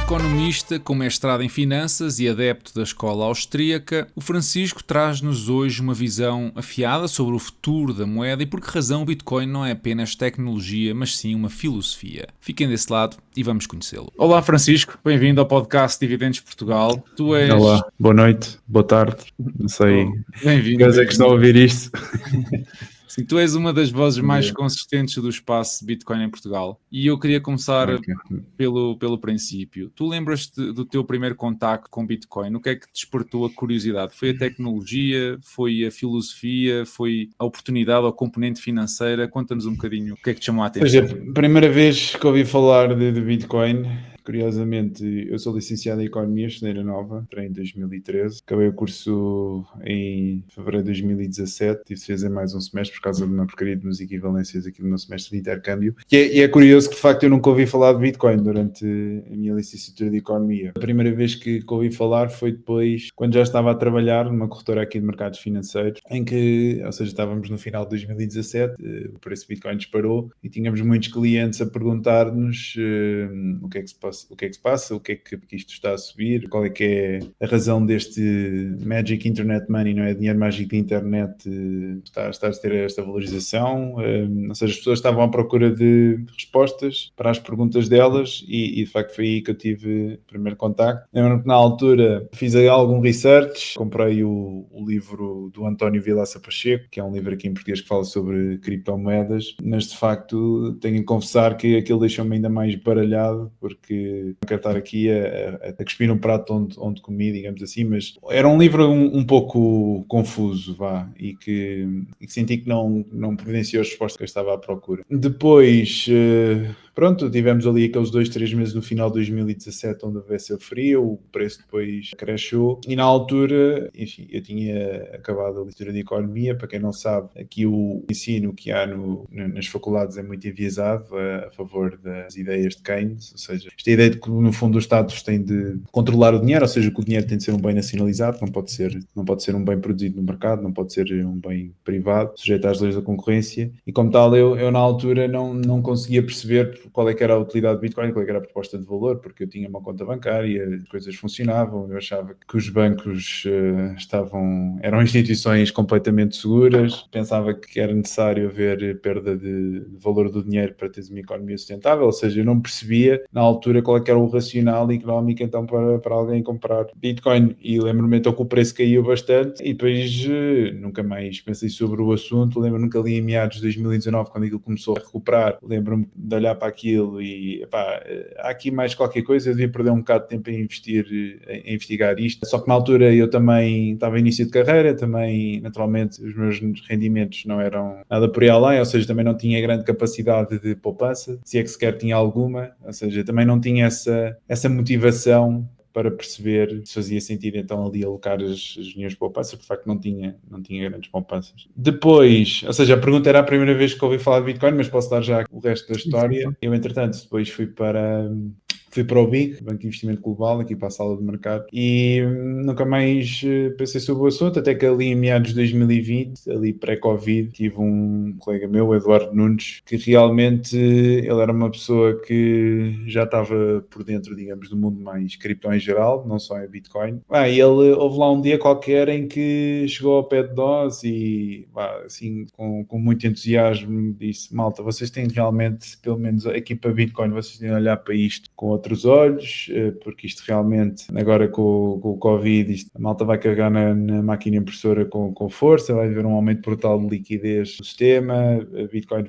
Economista com mestrado em finanças e adepto da escola austríaca, o Francisco traz-nos hoje uma visão afiada sobre o futuro da moeda e por que razão o Bitcoin não é apenas tecnologia, mas sim uma filosofia. Fiquem desse lado e vamos conhecê-lo. Olá Francisco, bem-vindo ao podcast Dividendos Portugal. Tu és... Olá, boa noite, boa tarde, não sei Bem-vindo. que é que estão a ouvir isto. Sim, tu és uma das vozes mais consistentes do espaço Bitcoin em Portugal e eu queria começar pelo princípio. Tu lembras-te do teu primeiro contacto com Bitcoin? O que é que despertou a curiosidade? Foi a tecnologia? Foi a filosofia? Foi a oportunidade ou a componente financeira? Conta-nos um bocadinho o que é que te chamou a atenção. A primeira vez que ouvi falar de Bitcoin, curiosamente, eu sou licenciado em Economia, estudei na Nova, entrei em 2013, acabei o curso em fevereiro de 2017, tive de fazer mais um semestre por causa de uma porcaria de umas equivalências aqui do meu semestre de intercâmbio. E é curioso que, de facto, eu nunca ouvi falar de Bitcoin durante a minha licenciatura de Economia. A primeira vez que ouvi falar foi depois, quando já estava a trabalhar numa corretora aqui de mercados financeiros, em que, ou seja, estávamos no final de 2017, o preço de Bitcoin disparou e tínhamos muitos clientes a perguntar-nos o que é que se passa, o que é que isto está a subir, qual é que é a razão deste Magic Internet Money, não é? Dinheiro mágico de internet está a ter esta valorização, ou seja, as pessoas estavam à procura de respostas para as perguntas delas e de facto foi aí que eu tive o primeiro contacto. Lembro-me que na altura fiz algum research, comprei o livro do António Vilaça Pacheco, que é um livro aqui em português que fala sobre criptomoedas, mas de facto tenho que confessar que aquilo deixou-me ainda mais baralhado, porque não quero estar aqui a cuspir um prato onde comi, digamos assim, mas era um livro um pouco confuso, e que senti que não providenciou as respostas que eu estava à procura. Depois, pronto, tivemos ali aqueles 2-3 meses no final de 2017 onde houve essa frio, o preço depois cresceu e na altura, enfim, eu tinha acabado a leitura de Economia. Para quem não sabe, aqui o ensino que há nas faculdades é muito enviesado a favor das ideias de Keynes, ou seja, esta ideia de que no fundo os Estados têm de controlar o dinheiro, ou seja, que o dinheiro tem de ser um bem nacionalizado, não pode ser um bem produzido no mercado, não pode ser um bem privado, sujeito às leis da concorrência, e como tal eu na altura não conseguia perceber qual é que era a utilidade do Bitcoin, qual é que era a proposta de valor, porque eu tinha uma conta bancária, as coisas funcionavam, eu achava que os bancos eram instituições completamente seguras, pensava que era necessário haver perda de valor do dinheiro para teres uma economia sustentável, ou seja, eu não percebia na altura qual é que era o racional económico então para alguém comprar Bitcoin, e lembro-me então que o preço caiu bastante e depois nunca mais pensei sobre o assunto. Lembro-me que ali em meados de 2019, quando aquilo começou a recuperar, lembro-me de olhar para aquilo e há aqui mais qualquer coisa, eu devia perder um bocado de tempo em investigar isto, só que na altura eu também estava em início de carreira, também naturalmente os meus rendimentos não eram nada por aí além, ou seja, também não tinha grande capacidade de poupança, se é que sequer tinha alguma, ou seja, também não tinha essa motivação para perceber se fazia sentido então ali alocar as minhas poupanças, porque de facto não tinha grandes poupanças. Depois, ou seja, a pergunta era a primeira vez que ouvi falar de Bitcoin, mas posso dar já o resto da história. Eu, entretanto, depois fui para o BIG, Banco de Investimento Global, aqui para a sala de mercado, e nunca mais pensei sobre o assunto, até que ali em meados de 2020, ali pré-Covid, tive um colega meu, Eduardo Nunes, que realmente ele era uma pessoa que já estava por dentro, digamos, do mundo mais cripto em geral, não só em Bitcoin. E ele houve lá um dia qualquer em que chegou ao pé de nós e, assim, com muito entusiasmo, disse: malta, vocês têm realmente, pelo menos aqui para Bitcoin, vocês têm de olhar para isto com outros olhos, porque isto realmente, agora com o Covid, a malta vai carregar na máquina impressora com força, vai haver um aumento brutal de liquidez no sistema, a Bitcoin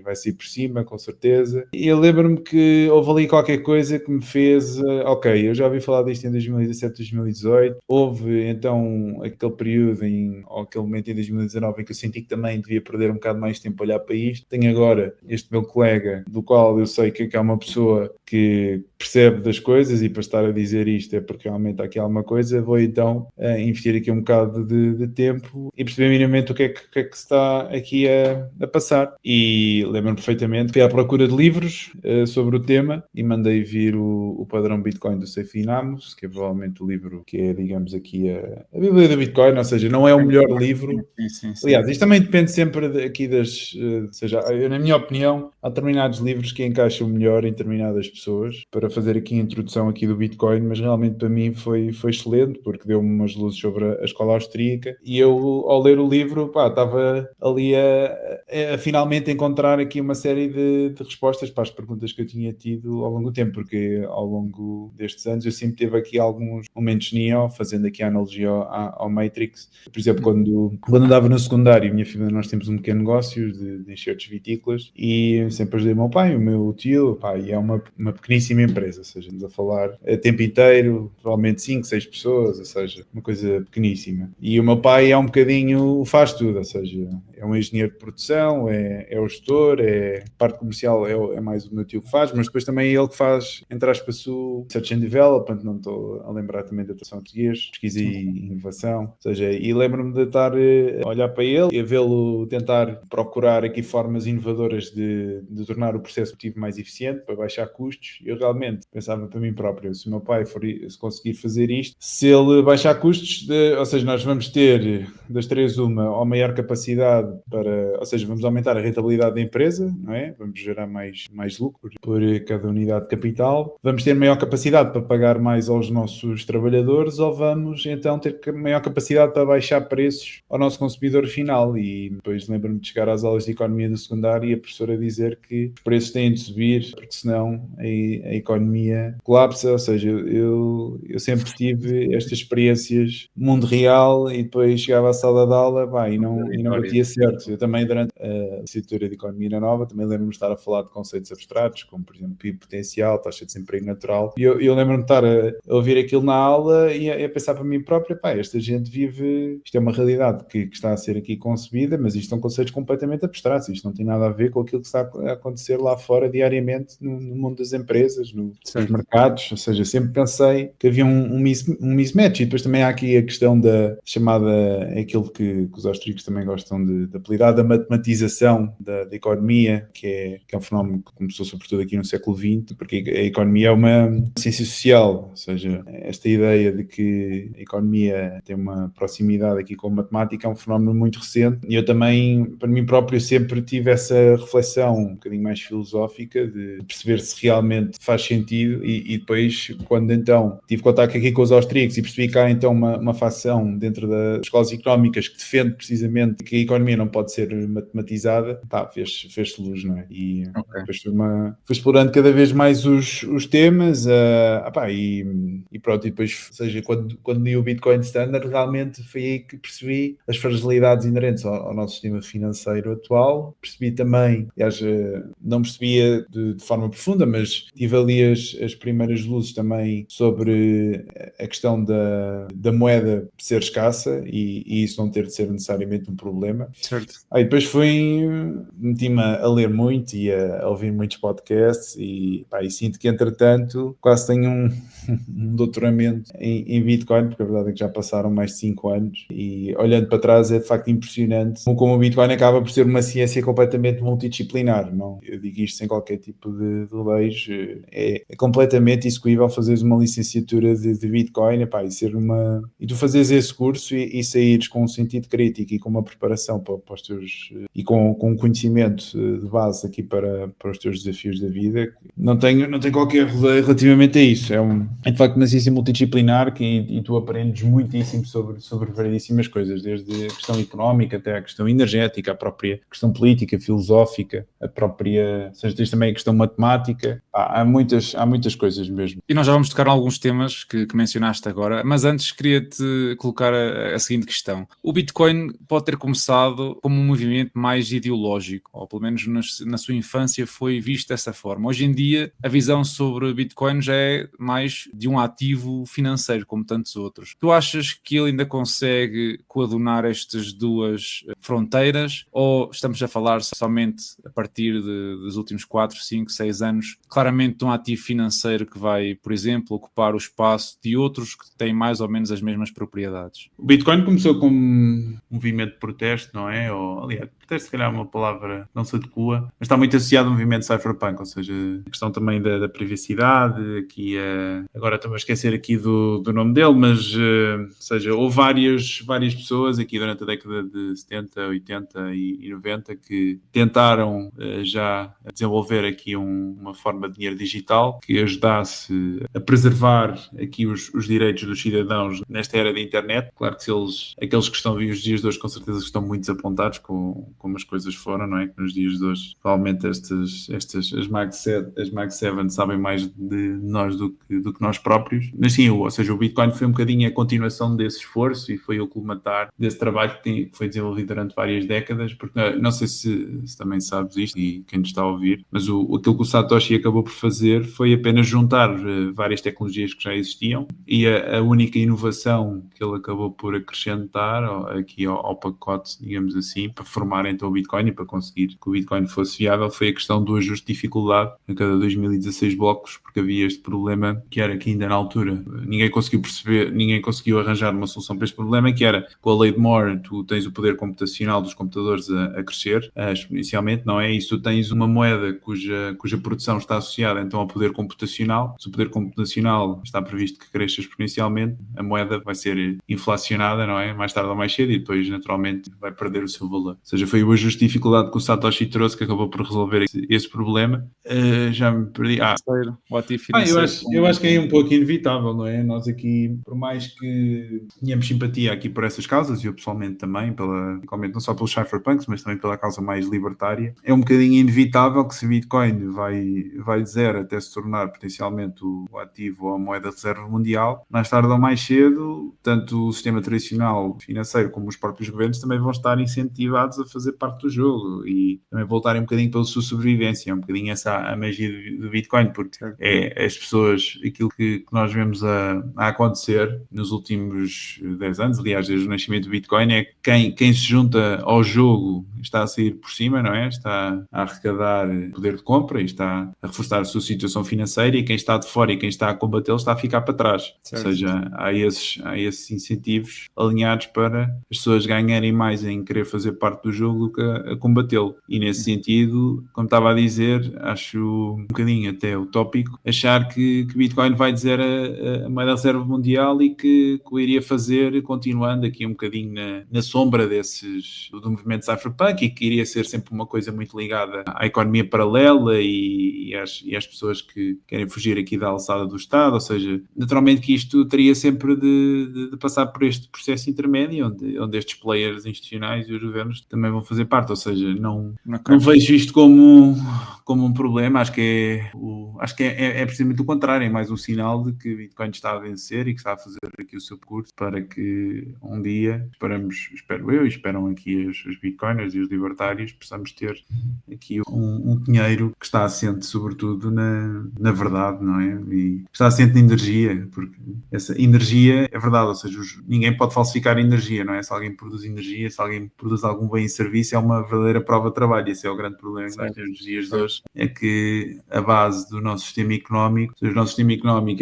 vai sair por cima, com certeza. E eu lembro-me que houve ali qualquer coisa que me fez, ok, eu já ouvi falar disto em 2017, 2018, houve então aquele período, ou aquele momento em 2019 em que eu senti que também devia perder um bocado mais tempo a olhar para isto. Tenho agora este meu colega, do qual eu sei que é uma pessoa que percebe das coisas, e para estar a dizer isto é porque realmente há aqui alguma coisa. Vou então investir aqui um bocado de tempo e perceber minimamente o que é que se está aqui a passar. E lembro-me perfeitamente, fui à procura de livros sobre o tema e mandei vir o Padrão Bitcoin do Seif Inamos, que é provavelmente o livro que é, digamos aqui, a Bíblia da Bitcoin, ou seja, não é o melhor livro. Sim. Aliás, isto também depende sempre aqui ou seja, na minha opinião, há determinados livros que encaixam melhor em determinadas pessoas, para fazer aqui a introdução aqui do Bitcoin, mas realmente para mim foi excelente, porque deu-me umas luzes sobre a escola austríaca, e eu, ao ler o livro, estava ali a finalmente encontrar aqui uma série de respostas para as perguntas que eu tinha tido ao longo do tempo, porque ao longo destes anos eu sempre tive aqui alguns momentos Neo, fazendo aqui a analogia ao Matrix. Por exemplo, quando andava no secundário, minha filha, nós temos um pequeno negócio de enxertos vitícolas, e sempre ajudei o meu pai, o meu tio, e é uma pequeníssima empresa, ou seja, estamos a falar a tempo inteiro, provavelmente 5, 6 pessoas, ou seja, uma coisa pequeníssima. E o meu pai é um bocadinho, faz tudo, ou seja, é um engenheiro de produção, é o gestor, parte comercial é mais o meu tio que faz, mas depois também é ele que faz, entre aspas, o Research and Development, não estou a lembrar também da tradução em português, pesquisa e inovação, ou seja, e lembro-me de estar a olhar para ele e a vê-lo tentar procurar aqui formas inovadoras de tornar o processo produtivo mais eficiente, para baixar custos. Eu realmente pensava para mim próprio, se o meu pai se conseguir fazer isto, se ele baixar custos, ou seja, nós vamos ter das três uma, ou maior capacidade ou seja, vamos aumentar a rentabilidade da empresa, não é? Vamos gerar mais lucro por cada unidade de capital, vamos ter maior capacidade para pagar mais aos nossos trabalhadores, ou vamos então ter maior capacidade para baixar preços ao nosso consumidor final. E depois lembro-me de chegar às aulas de economia do secundário e a professora dizer que os preços têm de subir, porque senão a economia colapsa. Ou seja, eu sempre tive estas experiências mundo real, e depois chegava à sala de aula e não batia certo. Eu também, durante a licenciatura de Economia na Nova, também lembro-me de estar a falar de conceitos abstratos, como por exemplo PIB potencial, taxa de desemprego natural, e eu lembro-me de estar a ouvir aquilo na aula e a pensar para mim próprio, esta gente vive, isto é uma realidade que está a ser aqui concebida, mas isto são conceitos completamente abstratos, isto não tem nada a ver com aquilo que está a acontecer lá fora diariamente no mundo das empresas, nos mercados. Ou seja, sempre pensei que havia um mismatch. E depois também há aqui a questão da chamada, aquilo que os austríacos também gostam de apelidar, da matematização da economia, que é um fenómeno que começou sobretudo aqui no século XX, porque a economia é uma ciência social, ou seja, esta ideia de que a economia tem uma proximidade aqui com a matemática é um fenómeno muito recente, e eu também, para mim próprio, sempre tive essa reflexão um bocadinho mais filosófica de perceber se realmente faz sentido, e depois, quando então tive contato aqui com os austríacos e percebi que há então uma facção dentro das escolas económicas que defende precisamente que a economia não pode ser matematizada, fez-se luz, não é? E depois fui explorando cada vez mais os temas, e pronto, e depois, ou seja, quando li o Bitcoin Standard, realmente foi aí que percebi as fragilidades inerentes ao nosso sistema financeiro atual. Percebi também, aliás, não percebia de forma profunda, mas tive ali as primeiras luzes também sobre a questão da moeda ser escassa e isso não ter de ser necessariamente um problema. Certo. Aí depois meti-me a ler muito e a ouvir muitos podcasts, e sinto que, entretanto, quase tenho um doutoramento em Bitcoin, porque a verdade é que já passaram mais de 5 anos, e olhando para trás é de facto impressionante como o Bitcoin acaba por ser uma ciência completamente multidisciplinar. Não, eu digo isto sem qualquer tipo de leis, é completamente execuível fazeres uma licenciatura de Bitcoin, e tu fazeres esse curso e saíres com um sentido crítico e com uma preparação para os teus, e com um conhecimento de base aqui para os teus desafios da vida. Não tenho qualquer rodeio relativamente a isso. É de facto uma ciência multidisciplinar e tu aprendes muitíssimo sobre variedíssimas coisas, desde a questão económica até a questão energética, a própria questão política, filosófica, ou seja, tens também a questão matemática. Há muitas coisas mesmo. E nós já vamos tocar em alguns temas que mencionaste agora, mas antes queria-te colocar a seguinte questão. O Bitcoin pode ter começado como um movimento mais ideológico, ou pelo menos na sua infância foi visto dessa forma. Hoje em dia, a visão sobre Bitcoin já é mais de um ativo financeiro, como tantos outros. Tu achas que ele ainda consegue coadunar estas duas fronteiras, ou estamos a falar somente a partir dos últimos 4, 5, 6 anos, claramente de um ativo financeiro que vai, por exemplo, ocupar o espaço de outros que têm mais ou menos as mesmas propriedades? O Bitcoin começou como um movimento de protesto, não é? Ou, aliás, até se calhar uma palavra não se adequa, mas está muito associado ao movimento cypherpunk, ou seja, a questão também da privacidade, aqui agora estou-me a esquecer aqui do nome dele, mas, ou seja, houve várias pessoas aqui durante a década de 70, 80 e 90 que tentaram já desenvolver aqui uma forma de dinheiro digital que ajudasse a preservar aqui os direitos dos cidadãos nesta era da internet. Claro que aqueles que estão vivos nos dias de hoje, com certeza que estão muito desapontados com como as coisas foram, não é? Que nos dias de hoje, provavelmente as Mag 7 sabem mais de nós do que nós próprios. Mas sim, ou seja, o Bitcoin foi um bocadinho a continuação desse esforço e foi o colmatar desse trabalho que foi desenvolvido durante várias décadas, porque não sei se também sabes isto e quem nos está a ouvir, mas aquilo que o Satoshi acabou por fazer foi apenas juntar várias tecnologias que já existiam e a única inovação que ele acabou por acrescentar aqui ao pacote, digamos assim, para formar então o Bitcoin e para conseguir que o Bitcoin fosse viável foi a questão do ajuste de dificuldade a cada 2016 blocos, porque havia este problema que era que ainda na altura ninguém conseguiu perceber, ninguém conseguiu arranjar uma solução para este problema, que era com a lei de Moore tu tens o poder computacional dos computadores a crescer exponencialmente, não é? E se tu tens uma moeda cuja produção está associada então ao poder computacional, se o poder computacional está previsto que cresça exponencialmente, a moeda vai ser inflacionada, não é? Mais tarde ou mais cedo e depois naturalmente vai perder o seu valor. Ou seja, foi o ajuste de dificuldade que o Satoshi trouxe que acabou por resolver esse problema. Já me perdi. Eu acho que é um pouco inevitável, não é? Nós aqui, por mais que tenhamos simpatia aqui por essas causas, e eu pessoalmente também, não só pelos cypherpunks, mas também pela causa mais libertária, é um bocadinho inevitável que se Bitcoin vai de zero até se tornar potencialmente o ativo ou a moeda de reserva mundial, mais tarde ou mais cedo, tanto o sistema tradicional financeiro como os próprios governos também vão estar incentivados a fazer parte do jogo e também voltarem um bocadinho pela sua sobrevivência. É um bocadinho essa a magia do Bitcoin, porque é as pessoas, aquilo que nós vemos a acontecer nos últimos 10 anos, aliás, desde o nascimento do Bitcoin, é quem se junta ao jogo está a sair por cima, não é? Está a arrecadar poder de compra e está a reforçar a sua situação financeira e quem está de fora e quem está a combatê-lo está a ficar para trás. Certo. Ou seja, há esses incentivos alinhados para as pessoas ganharem mais em querer fazer parte do jogo do que a combatê-lo. E nesse sentido, como estava a dizer, acho um bocadinho até utópico achar que Bitcoin vai dizer a moeda reserva mundial e que o iria fazer continuando aqui um bocadinho na sombra do movimento cypherpunk e que iria ser sempre uma coisa muito ligada à economia paralela e às pessoas que querem fugir aqui da alçada do Estado, ou seja, naturalmente que isto teria sempre de passar por este processo intermédio onde estes players institucionais e os governos também vão fazer parte, ou seja, não vejo isto como um problema, acho que é precisamente o contrário, é mais um sinal de que o Bitcoin está a vencer e que está a fazer aqui o seu percurso para que um dia, espero eu e esperam aqui os Bitcoiners e os libertários, possamos ter aqui um dinheiro que está assente sobretudo na verdade, não é? E está assente na energia, porque essa energia é verdade, ou seja, ninguém pode falsificar energia, não é? Se alguém produz energia, se alguém produz algum bem e serviço, é uma verdadeira prova de trabalho. Esse é o grande problema que nós temos nos dias de hoje, é que a base do nosso sistema económico,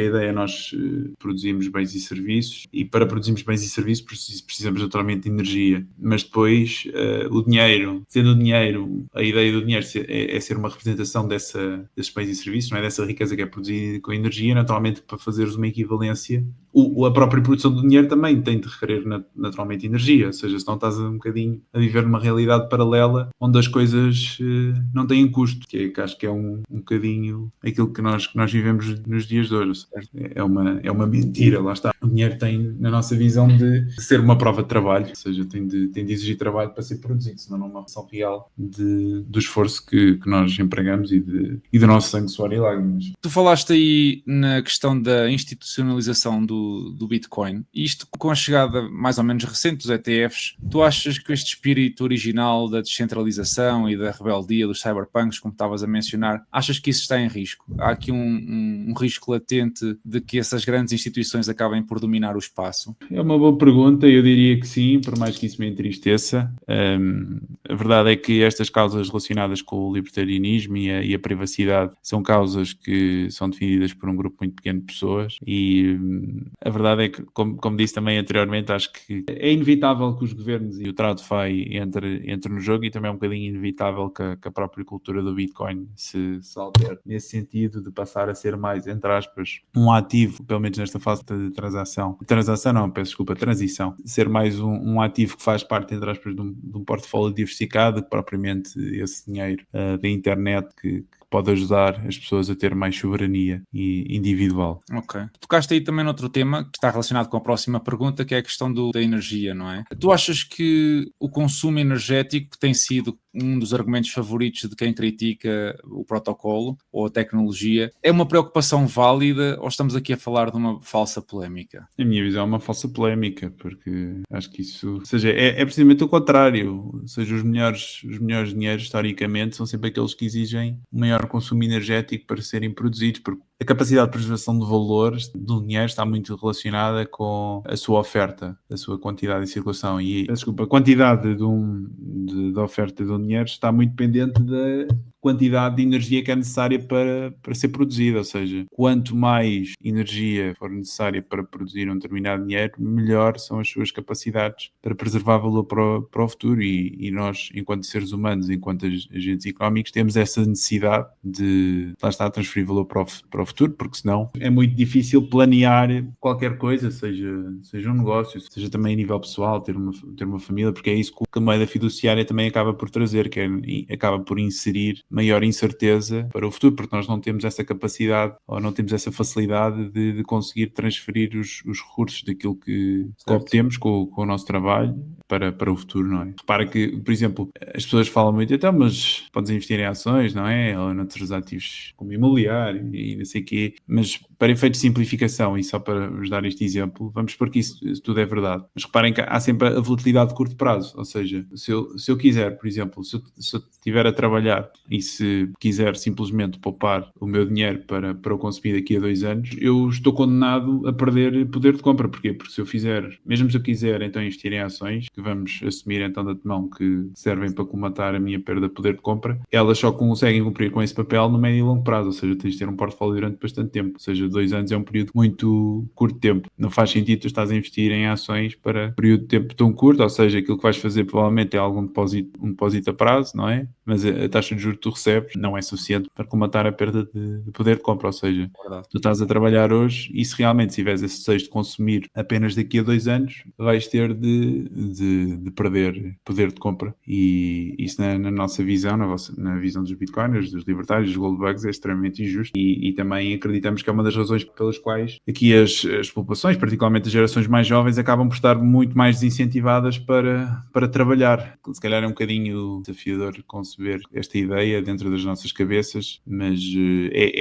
a ideia é nós produzirmos bens e serviços, e para produzirmos bens e serviços precisamos naturalmente de energia, mas depois o dinheiro, a ideia do dinheiro é ser uma representação desses bens e serviços, não é? Dessa riqueza que é produzida com energia, naturalmente para fazeres uma equivalência, a própria produção do dinheiro também tem de requerer naturalmente energia, ou seja, se não estás um bocadinho a viver numa realidade paralela onde as coisas não têm custo, que acho que é um bocadinho aquilo que nós vivemos nos dias de hoje. É uma mentira, lá está. O dinheiro tem, na nossa visão, de ser uma prova de trabalho, ou seja, tem de exigir trabalho para ser produzido, senão não é uma relação real do esforço que nós empregamos e do nosso sangue, suor e lágrimas. Tu falaste aí na questão da institucionalização do Bitcoin, e isto com a chegada mais ou menos recente dos ETFs, tu achas que este espírito original da descentralização e da rebeldia dos cyberpunks, como estavas a mencionar, achas que isso está em risco? Há aqui um risco latente de que essas grandes instituições acabem por dominar o espaço? É uma boa pergunta, eu diria que sim, por mais que isso me entristeça. A verdade é que estas causas relacionadas com o libertarianismo e a privacidade são causas que são defendidas por um grupo muito pequeno de pessoas e a verdade é que, como disse também anteriormente, acho que é inevitável que os governos e o TradFi entre no jogo, e também é um bocadinho inevitável que a própria cultura do Bitcoin se altere nesse sentido de passar a ser mais, entre aspas, um ativo, pelo menos nesta fase de transição, ser mais um ativo que faz parte, entre aspas, de um portfólio diversificado, que propriamente esse dinheiro da internet que pode ajudar as pessoas a ter mais soberania individual. Ok. Tocaste aí também noutro tema que está relacionado com a próxima pergunta, que é a questão da energia, não é? Tu achas que o consumo energético tem sido um dos argumentos favoritos de quem critica o protocolo ou a tecnologia? É uma preocupação válida ou estamos aqui a falar de uma falsa polémica? Na minha visão é uma falsa polémica, porque acho que isso... Ou seja, é precisamente o contrário. Ou seja, os melhores dinheiros, historicamente, são sempre aqueles que exigem um maior consumo energético para serem produzidos, porque a capacidade de preservação de valores do dinheiro está muito relacionada com a sua oferta, a sua quantidade em circulação. E, a quantidade de oferta de um dinheiro está muito dependente da quantidade de energia que é necessária para ser produzida, ou seja, quanto mais energia for necessária para produzir um determinado dinheiro, melhor são as suas capacidades para preservar valor para o futuro, e nós, enquanto seres humanos, enquanto agentes económicos, temos essa necessidade de, lá está, transferir valor para o futuro, porque senão é muito difícil planear qualquer coisa, seja um negócio, seja também a nível pessoal, ter uma família, porque é isso que a moeda fiduciária também acaba por trazer, que acaba por inserir maior incerteza para o futuro, porque nós não temos essa capacidade ou não temos essa facilidade de conseguir transferir os recursos daquilo que obtemos com o nosso trabalho para o futuro, não é? Repara que, por exemplo, as pessoas falam muito, então, mas podes investir em ações, não é? Ou noutros ativos como imobiliário e não sei o quê, mas para efeitos de simplificação, e só para vos dar este exemplo, vamos supor que isso tudo é verdade. Mas reparem que há sempre a volatilidade de curto prazo, ou seja, se eu quiser, por exemplo, se eu estiver a trabalhar e se quiser simplesmente poupar o meu dinheiro para o consumir daqui a 2 anos, eu estou condenado a perder poder de compra. Porquê? Porque se eu fizer, mesmo se eu quiser então investir em ações, que vamos assumir então de antemão que servem para colmatar a minha perda de poder de compra, elas só conseguem cumprir com esse papel no médio e longo prazo, ou seja, tens de ter um portfólio durante bastante tempo, ou seja, 2 anos é um período muito curto de tempo. Não faz sentido tu estás a investir em ações para um período de tempo tão curto, ou seja, aquilo que vais fazer provavelmente é um depósito a prazo, não é? Mas a taxa de juros que tu recebes não é suficiente para colmatar a perda de poder de compra, ou seja, tu estás a trabalhar hoje e se realmente tiveres esse desejo de consumir apenas daqui a 2 anos, vais ter de perder poder de compra. E isso na nossa visão, na visão dos bitcoiners, dos libertários, dos goldbugs, é extremamente injusto, e também acreditamos que é uma das razões pelas quais aqui as populações, particularmente as gerações mais jovens, acabam por estar muito mais desincentivadas para trabalhar. Se calhar é um bocadinho desafiador conceber esta ideia dentro das nossas cabeças, mas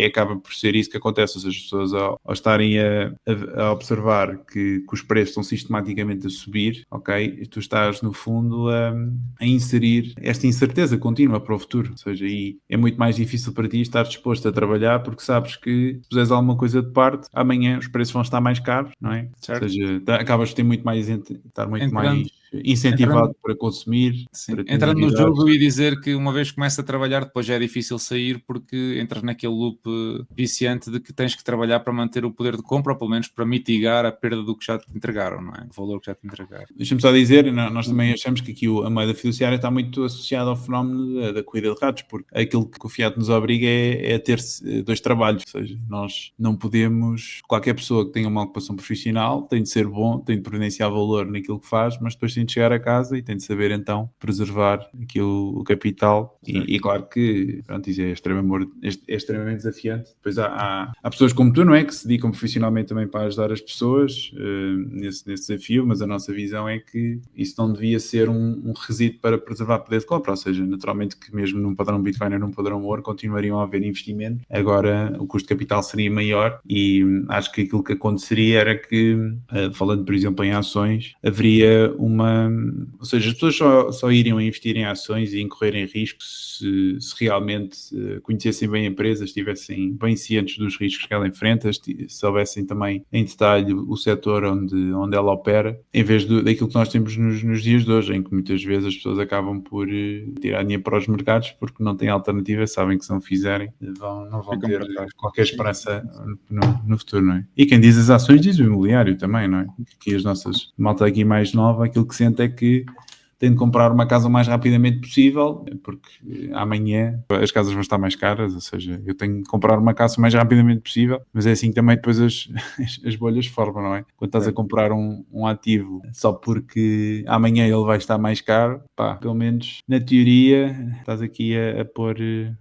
acaba por ser isso que acontece, ou seja, as pessoas ao estarem a observar que os preços estão sistematicamente a subir, ok, tu estás no fundo a inserir esta incerteza contínua para o futuro, ou seja, aí é muito mais difícil para ti estar disposto a trabalhar, porque sabes que se puseres alguma coisa de parte, amanhã os preços vão estar mais caros, não é? Certo. Ou seja, acabas de ter estar muito mais incentivado para consumir. Para entrando no jogo, eu ia dizer que uma vez que começa a trabalhar, depois já é difícil sair, porque entras naquele loop viciante de que tens que trabalhar para manter o poder de compra, ou pelo menos para mitigar a perda do que já te entregaram, não é? O valor que já te entregaram. Deixa-me só dizer, nós também achamos que aqui a moeda fiduciária está muito associada ao fenómeno da corrida de ratos, porque aquilo que o fiat nos obriga é a ter 2 trabalhos, ou seja, nós não podemos, qualquer pessoa que tenha uma ocupação profissional tem de ser bom, tem de providenciar valor naquilo que faz, mas depois tem de chegar a casa e tem de saber então preservar aquilo, o capital, e claro que pronto, isso é extremamente desafiante. Depois há pessoas como tu, não é, que se dedicam profissionalmente também para ajudar as pessoas nesse desafio, mas a nossa visão é que isso não devia ser um requisito para preservar poder de compra, ou seja, naturalmente que mesmo num padrão Bitcoin ou num padrão ouro continuariam a haver investimento, agora o custo de capital seria maior, e acho que aquilo que aconteceria era que, falando por exemplo em ações, haveria ou seja, as pessoas só iriam investir em ações e incorrerem risco se realmente conhecessem bem a empresa, estivessem bem cientes dos riscos que ela enfrenta, soubessem também em detalhe o setor onde ela opera, em vez daquilo que nós temos nos dias de hoje, em que muitas vezes as pessoas acabam por tirar dinheiro para os mercados porque não têm alternativa, sabem que se não fizerem não vão ter qualquer esperança no futuro, não é? E quem diz as ações diz o imobiliário também, não é? Aqui as nossas malta aqui mais nova, aquilo que sente é que tem de comprar uma casa o mais rapidamente possível, porque amanhã as casas vão estar mais caras, ou seja, eu tenho de comprar uma casa o mais rapidamente possível, mas é assim que também depois as bolhas formam, não é? Quando estás a comprar um ativo só porque amanhã ele vai estar mais caro, pá, pelo menos na teoria estás aqui a pôr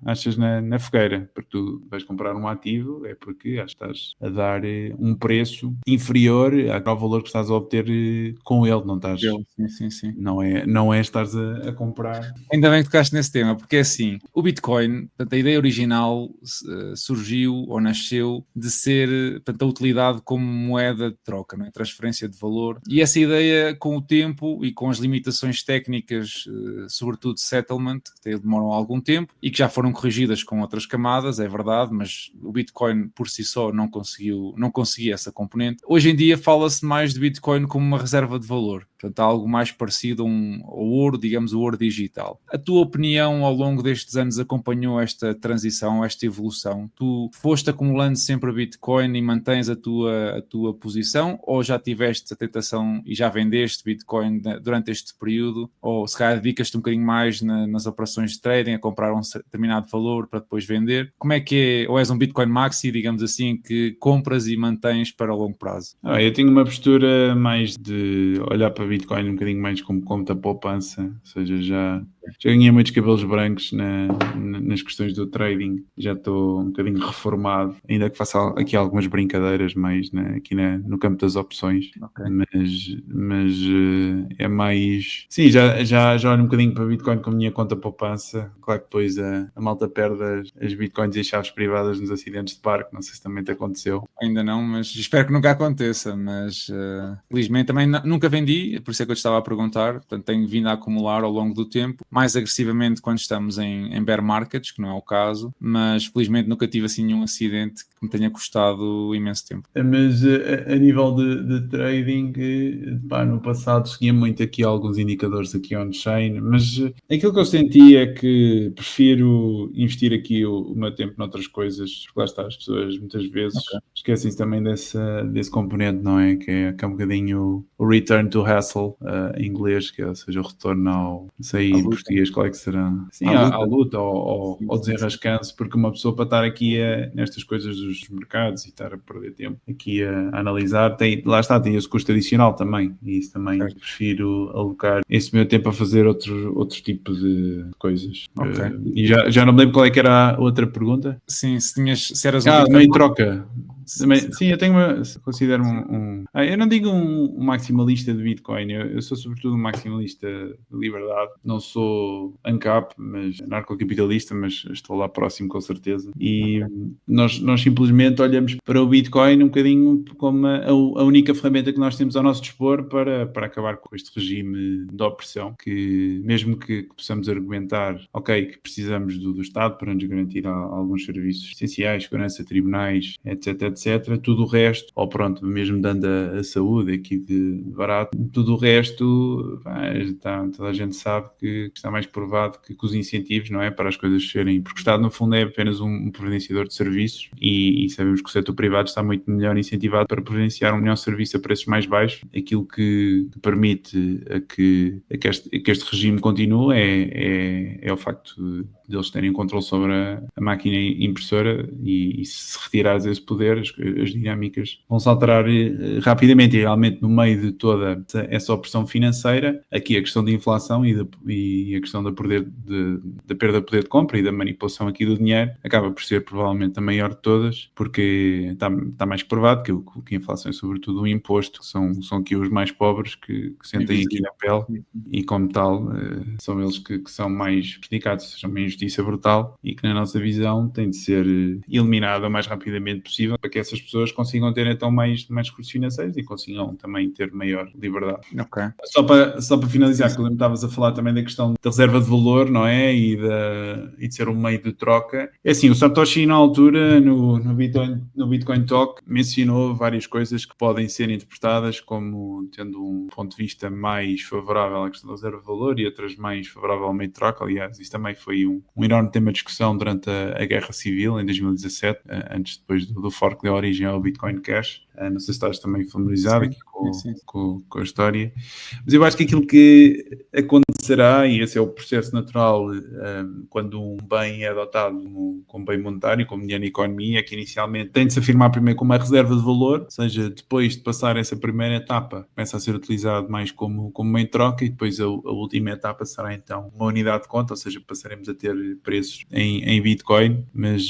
achas na fogueira, porque tu vais comprar um ativo, é porque estás a dar um preço inferior ao valor que estás a obter com ele, não estás... Sim. Não é estares a comprar. Ainda bem que tocaste nesse tema, porque é assim, o Bitcoin, portanto, a ideia original surgiu ou nasceu de ser, portanto, a utilidade como moeda de troca, não é? Transferência de valor. E essa ideia, com o tempo e com as limitações técnicas, sobretudo de settlement, que demoram algum tempo e que já foram corrigidas com outras camadas, é verdade, mas o Bitcoin por si só não conseguia essa componente. Hoje em dia fala-se mais de Bitcoin como uma reserva de valor. Portanto, algo mais parecido ao ouro, digamos, o ouro digital. A tua opinião ao longo destes anos acompanhou esta transição, esta evolução? Tu foste acumulando sempre Bitcoin e mantens a tua posição, ou já tiveste a tentação e já vendeste Bitcoin durante este período? Ou se calhar dedicas-te um bocadinho mais nas operações de trading, a comprar um determinado valor para depois vender? Como é que é? Ou és um Bitcoin maxi, digamos assim, que compras e mantens para longo prazo? Eu tenho uma postura mais de olhar para Bitcoin um bocadinho mais como conta poupança, ou seja, já ganhei muitos cabelos brancos nas questões do trading, já estou um bocadinho reformado, ainda que faça aqui algumas brincadeiras mais aqui no campo das opções, mas é mais... Sim, já olho um bocadinho para Bitcoin como minha conta poupança. Claro que depois a malta perde as Bitcoins e as chaves privadas nos acidentes de parque, não sei se também te aconteceu. Ainda não, mas espero que nunca aconteça, mas felizmente também nunca vendi, por isso é que eu te estava a perguntar, portanto tenho vindo a acumular ao longo do tempo, mais agressivamente quando estamos em bear markets, que não é o caso, mas felizmente nunca tive assim nenhum acidente que me tenha custado imenso tempo. Mas a nível de trading, no passado seguia muito aqui alguns indicadores aqui on-chain, mas aquilo que eu senti é que prefiro investir aqui o meu tempo noutras coisas, porque lá está, as pessoas muitas vezes esquecem-se também desse componente, não é? Que é um bocadinho o return to hassle, em inglês, que é, ou seja, o retorno não sei em português qual é que será. Sim, à luta ou desenrascanço, porque uma pessoa para estar aqui nestas coisas dos mercados e estar a perder tempo aqui a analisar, tem esse custo adicional também, e isso também prefiro alocar esse meu tempo a fazer outro tipo de coisas. E já não me lembro qual é que era a outra pergunta. Sim, se eras meio troca. Sim, eu considero eu não digo um maximalista de Bitcoin, eu sou sobretudo um maximalista de liberdade, não sou ANCAP, mas anarcocapitalista, mas estou lá próximo com certeza, e nós simplesmente olhamos para o Bitcoin um bocadinho como a única ferramenta que nós temos ao nosso dispor para acabar com este regime de opressão, que mesmo que possamos argumentar, que precisamos do Estado para nos garantir alguns serviços essenciais, segurança, tribunais, etc, tudo o resto, ou pronto, mesmo dando a saúde aqui de barato, tudo o resto, toda a gente sabe que está mais provado que os incentivos, não é, para as coisas serem, porque o Estado no fundo é apenas um providenciador de serviços e sabemos que o setor privado está muito melhor incentivado para providenciar um melhor serviço a preços mais baixos. Aquilo que permite que este regime continue é o facto de eles terem controle sobre a máquina impressora e se retirares esse poder, as dinâmicas vão se alterar rapidamente, e realmente no meio de toda essa opressão financeira, aqui a questão da inflação e a questão da perda de poder de compra e da manipulação aqui do dinheiro acaba por ser provavelmente a maior de todas, porque está mais provado que a inflação é sobretudo um imposto, que são aqui os mais pobres que sentem aqui na pele, e como tal são eles que são mais prejudicados, são menos injustiça brutal e que na nossa visão tem de ser eliminada o mais rapidamente possível para que essas pessoas consigam ter então mais recursos financeiros e consigam também ter maior liberdade. Ok. Só para finalizar, que eu lembro que estavas a falar também da questão da reserva de valor, não é? E de ser um meio de troca. É assim, o Satoshi na altura, no Bitcoin Talk, mencionou várias coisas que podem ser interpretadas como tendo um ponto de vista mais favorável à questão da reserva de valor e outras mais favorável ao meio de troca. Aliás, isso também foi um enorme tema de discussão durante a Guerra Civil em 2017, depois do fork da origem ao Bitcoin Cash. Não sei se estás também familiarizado aqui com a história. Mas eu acho que aquilo que acontecerá, e esse é o processo natural quando um bem é adotado como bem monetário, como dinheiro na economia, é que inicialmente tem de se afirmar primeiro como uma reserva de valor, ou seja, depois de passar essa primeira etapa, começa a ser utilizado mais como meio de troca e depois a última etapa será então uma unidade de conta, ou seja, passaremos a ter preços em Bitcoin, mas,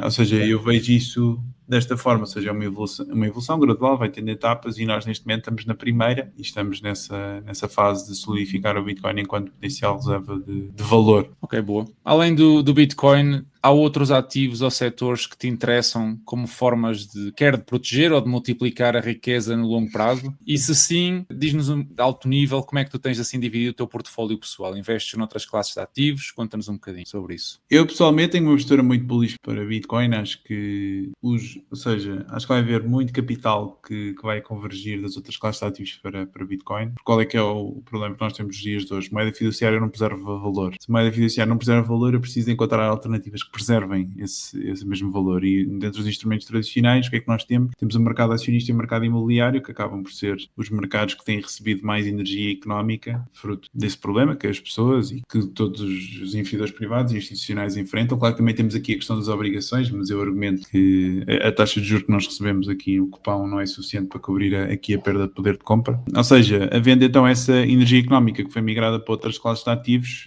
ou seja, eu vejo isso desta forma, ou seja, é uma evolução gradual, vai tendo etapas e nós neste momento estamos na primeira e estamos nessa fase de solidificar o Bitcoin enquanto potencial reserva de valor. Ok, boa. Além do Bitcoin, há outros ativos ou setores que te interessam como formas de proteger ou de multiplicar a riqueza no longo prazo? E se sim, diz-nos de alto nível como é que tu tens assim dividido o teu portfólio pessoal. Investes noutras classes de ativos? Conta-nos um bocadinho sobre isso. Eu pessoalmente tenho uma postura muito bullish para Bitcoin, acho que acho que vai haver muito capital que vai convergir das outras classes de ativos para Bitcoin. Qual é que é o problema que nós temos nos dias de hoje? Moeda fiduciária não preserva valor. Se moeda fiduciária não preserva valor, eu preciso encontrar alternativas que preservem esse mesmo valor. E dentro dos instrumentos tradicionais, o que é que nós temos? Temos o mercado acionista e o mercado imobiliário, que acabam por ser os mercados que têm recebido mais energia económica, fruto desse problema que as pessoas e que todos os investidores privados e institucionais enfrentam. Claro que também temos aqui a questão das obrigações, mas eu argumento que a taxa de juros que nós recebemos aqui, o cupom, não é suficiente para cobrir aqui a perda de poder de compra. Ou seja, havendo então essa energia económica que foi migrada para outras classes de ativos,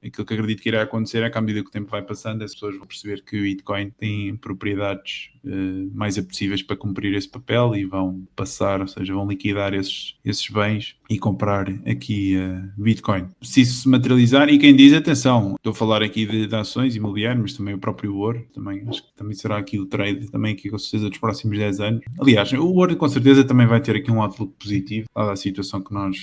aquilo que acredito que irá acontecer é que à medida que o tempo vai passando, as pessoas vão perceber que o Bitcoin tem propriedades mais apetecíveis para cumprir esse papel e vão passar, ou seja, vão liquidar esses bens e comprar aqui Bitcoin. Se isso se materializar, e quem diz, atenção, estou a falar aqui de ações imobiliárias, mas também o próprio ouro, também acho que também será aqui o trade, também aqui com certeza dos próximos 10 anos. Aliás, o ouro com certeza também vai ter aqui um outlook positivo, dada a situação que nós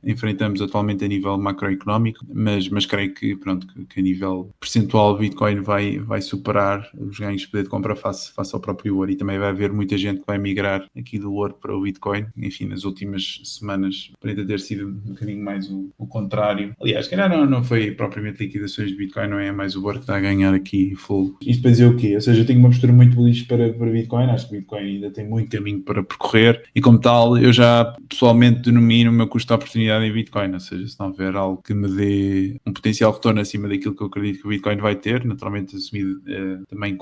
enfrentamos atualmente a nível macroeconómico, mas creio que, pronto, que a nível percentual o Bitcoin vai superar os ganhos de poder de compra face ao próprio ouro, e também vai haver muita gente que vai migrar aqui do ouro para o Bitcoin. Enfim, nas últimas semanas parece ter sido um bocadinho mais o contrário. Aliás, que não foi propriamente liquidações de Bitcoin, não é mais o ouro que está a ganhar aqui full. Isto para dizer o quê? Ou seja, eu tenho uma postura muito bullish para Bitcoin, acho que Bitcoin ainda tem muito caminho para percorrer e como tal eu já pessoalmente denomino o meu custo de oportunidade em Bitcoin, ou seja, se não houver algo que me dê um potencial retorno acima daquilo que eu acredito que o Bitcoin vai ter, naturalmente assumido também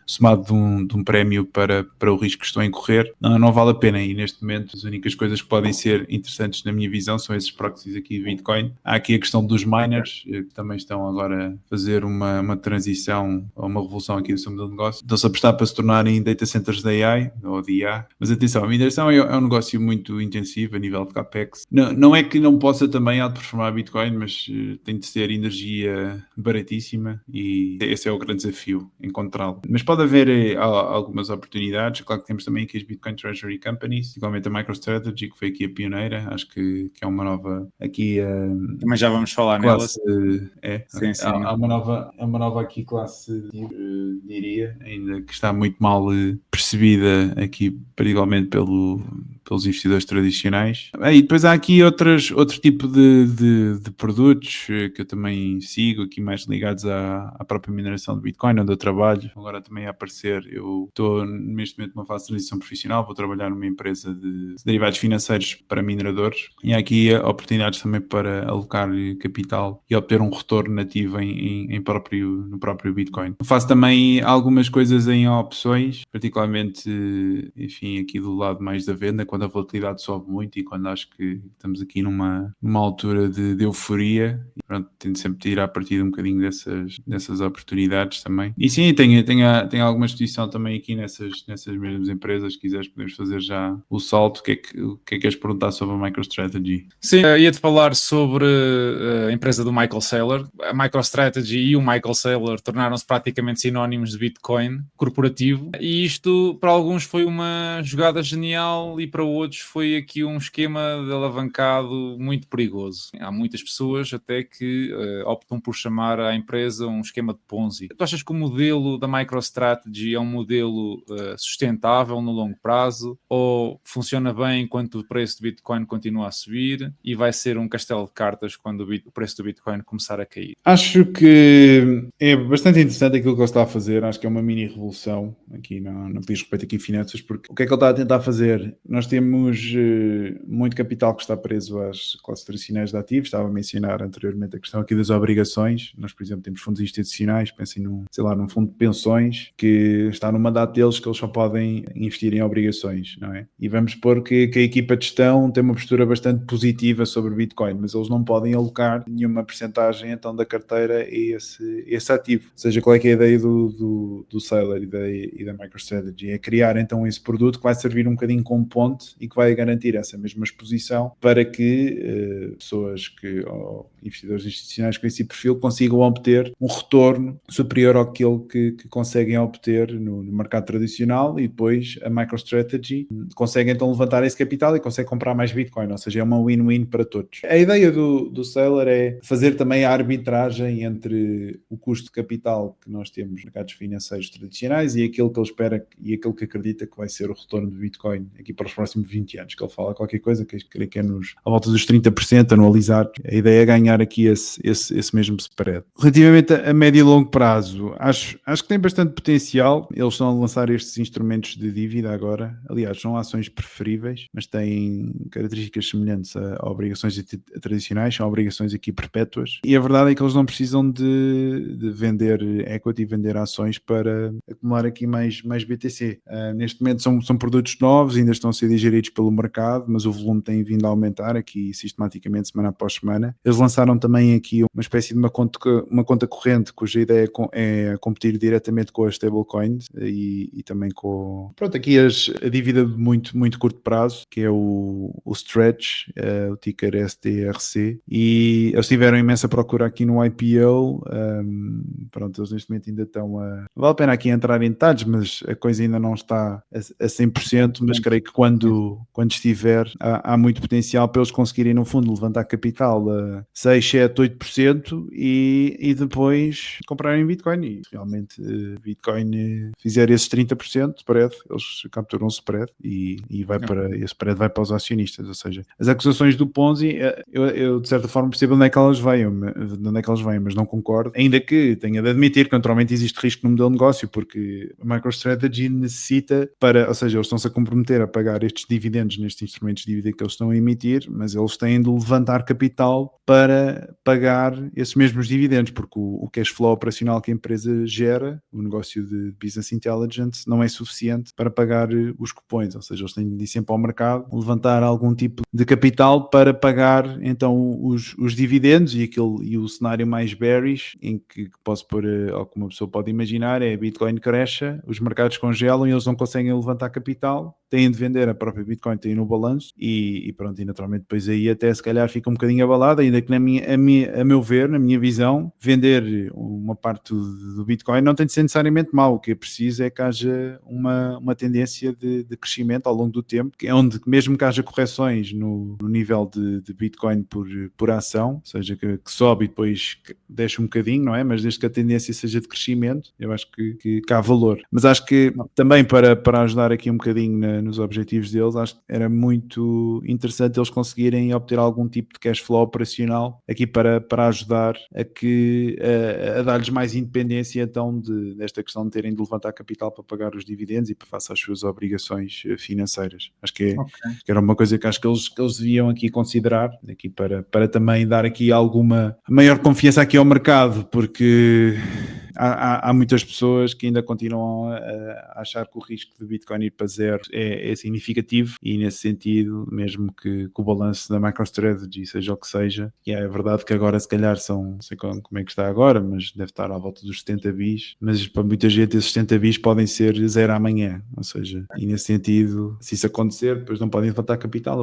somado de um prémio para o risco que estou a incorrer, não vale a pena. E neste momento as únicas coisas que podem ser interessantes na minha visão são esses proxies aqui de Bitcoin. Há aqui a questão dos miners, que também estão agora a fazer uma transição, uma revolução aqui do seu modelo de negócio. Estão-se a prestar para se tornarem data centers da AI, ou de IA. Mas atenção, a mineração é um negócio muito intensivo a nível de CAPEX. Não é que não possa também outperformar Bitcoin, mas tem de ser energia baratíssima e esse é o grande desafio, encontrá-lo. Mas pode haver algumas oportunidades. Claro que temos também aqui as Bitcoin Treasury Companies, igualmente a MicroStrategy, que foi aqui a pioneira. Acho que é uma nova aqui. Também já vamos falar classe, nelas. Sim. Há uma nova aqui classe, diria, ainda que está muito mal percebida aqui, particularmente pelos investidores tradicionais. E depois há aqui outro tipo de produtos que eu também sigo, aqui mais ligados à própria mineração de Bitcoin, onde eu trabalho. Agora também a aparecer, eu estou neste momento numa fase de transição profissional, vou trabalhar numa empresa de derivados financeiros para mineradores e há aqui oportunidades também para alocar capital e obter um retorno nativo no próprio Bitcoin. Eu faço também algumas coisas em opções, particularmente, enfim, aqui do lado mais da venda, quando quando a volatilidade sobe muito e quando acho que estamos aqui numa altura de euforia, e pronto, tento sempre tirar a partir de um bocadinho dessas oportunidades também. E sim, tenho alguma exposição também aqui nessas mesmas empresas. Se quiseres, podemos fazer já o salto. O que é que queres perguntar sobre a MicroStrategy? Sim, ia-te falar sobre a empresa do Michael Saylor. A MicroStrategy e o Michael Saylor tornaram-se praticamente sinónimos de Bitcoin corporativo, e isto para alguns foi uma jogada genial e para outros foi aqui um esquema de alavancado muito perigoso. Há muitas pessoas até que optam por chamar à empresa um esquema de Ponzi. Tu achas que o modelo da MicroStrategy é um modelo sustentável no longo prazo, ou funciona bem enquanto o preço do Bitcoin continua a subir e vai ser um castelo de cartas quando o preço do Bitcoin começar a cair? Acho que é bastante interessante aquilo que ele está a fazer. Acho que é uma mini revolução aqui no que diz respeito aqui a finanças, porque o que é que ele está a tentar fazer? Nós temos muito capital que está preso às classes tradicionais de ativos. Estava a mencionar anteriormente a questão aqui das obrigações. Nós, por exemplo, temos fundos institucionais, pensem num fundo de pensões que está no mandato deles, que eles só podem investir em obrigações, não é? E vamos supor que a equipa de gestão tem uma postura bastante positiva sobre o Bitcoin, mas eles não podem alocar nenhuma percentagem então da carteira a esse ativo. Ou seja, qual é que é a ideia do Saylor e da MicroStrategy? É criar então esse produto que vai servir um bocadinho como ponte e que vai garantir essa mesma exposição para que pessoas ou investidores institucionais com esse perfil consigam obter um retorno superior àquele que conseguem obter no mercado tradicional, e depois a MicroStrategy consegue então levantar esse capital e consegue comprar mais Bitcoin, ou seja, é uma win-win para todos. A ideia do Saylor é fazer também a arbitragem entre o custo de capital que nós temos nos mercados financeiros tradicionais e aquilo que ele espera e aquilo que acredita que vai ser o retorno do Bitcoin aqui para os próximos 20 anos, que ele fala qualquer coisa que é à volta dos 30% anualizados. A ideia é ganhar aqui esse mesmo spread. Relativamente a médio e longo prazo, acho que tem bastante potencial. Eles estão a lançar estes instrumentos de dívida agora. Aliás, são ações preferíveis, mas têm características semelhantes a obrigações tradicionais, são obrigações aqui perpétuas. E a verdade é que eles não precisam de vender equity, vender ações para acumular aqui mais BTC. Neste momento são produtos novos, ainda estão a ser digeridos pelo mercado, mas o volume tem vindo a aumentar aqui sistematicamente, semana após semana. Eles lançaram também aqui uma espécie de uma conta corrente, cuja ideia é competir diretamente com as stablecoins e também com aqui a dívida de muito curto prazo, que é o Stretch, o ticker STRC, e eles tiveram imensa procura aqui no IPO. Eles neste momento ainda estão a... Não vale a pena aqui entrar em detalhes, mas a coisa ainda não está a 100%, mas creio que quando estiver, há muito potencial para eles conseguirem, no fundo, levantar capital a 6, 7, 8% e depois comprarem Bitcoin. E realmente Bitcoin fizer esses 30% de spread, eles capturam o spread e esse spread vai para os acionistas. Ou seja, as acusações do Ponzi, eu de certa forma percebo de onde é que elas vêm, mas não concordo, ainda que tenha de admitir que naturalmente existe risco no modelo de negócio, porque a MicroStrategy necessita ou seja, eles estão-se a comprometer a pagar estes dividendos nestes instrumentos de dívida que eles estão a emitir, mas eles têm de levantar capital para pagar esses mesmos dividendos, porque o cash flow operacional que a empresa gera, o negócio de Business Intelligence, não é suficiente para pagar os cupons, ou seja, eles têm de ir sempre ao mercado, levantar algum tipo de capital para pagar então os dividendos, e o cenário mais bearish, em que posso pôr, ou como uma pessoa pode imaginar, é a Bitcoin cresce, os mercados congelam e eles não conseguem levantar capital, têm de vender a própria Bitcoin, têm no balanço e pronto, e naturalmente depois aí até se calhar fica um bocadinho abalado, ainda que a meu ver, na minha visão, vender uma parte do Bitcoin não tem de ser necessariamente mau. O que é preciso é que haja uma tendência de crescimento ao longo do tempo, que é onde mesmo que haja correções no nível de Bitcoin por ação, ou seja, que sobe e depois deixa um bocadinho, não é? Mas desde que a tendência seja de crescimento, eu acho que há valor. Mas acho que também para ajudar aqui um bocadinho nos objetivos deles, acho que era muito interessante eles conseguirem obter algum tipo de cash flow operacional aqui para ajudar a dar-lhes mais independência então desta questão de terem de levantar capital para pagar os dividendos e para face às suas obrigações financeiras. Acho que que era uma coisa que acho que eles deviam aqui considerar aqui para também dar aqui alguma maior confiança aqui ao mercado, porque há muitas pessoas que ainda continuam a achar que o risco de Bitcoin ir para zero é significativo, e nesse sentido, mesmo que o balanço da MicroStrategy seja o que seja, e é verdade que agora se calhar não sei como é que está agora, mas deve estar à volta dos 70 bis, mas para muita gente esses 70 bis podem ser zero amanhã, ou seja, e nesse sentido, se isso acontecer, depois não podem levantar capital,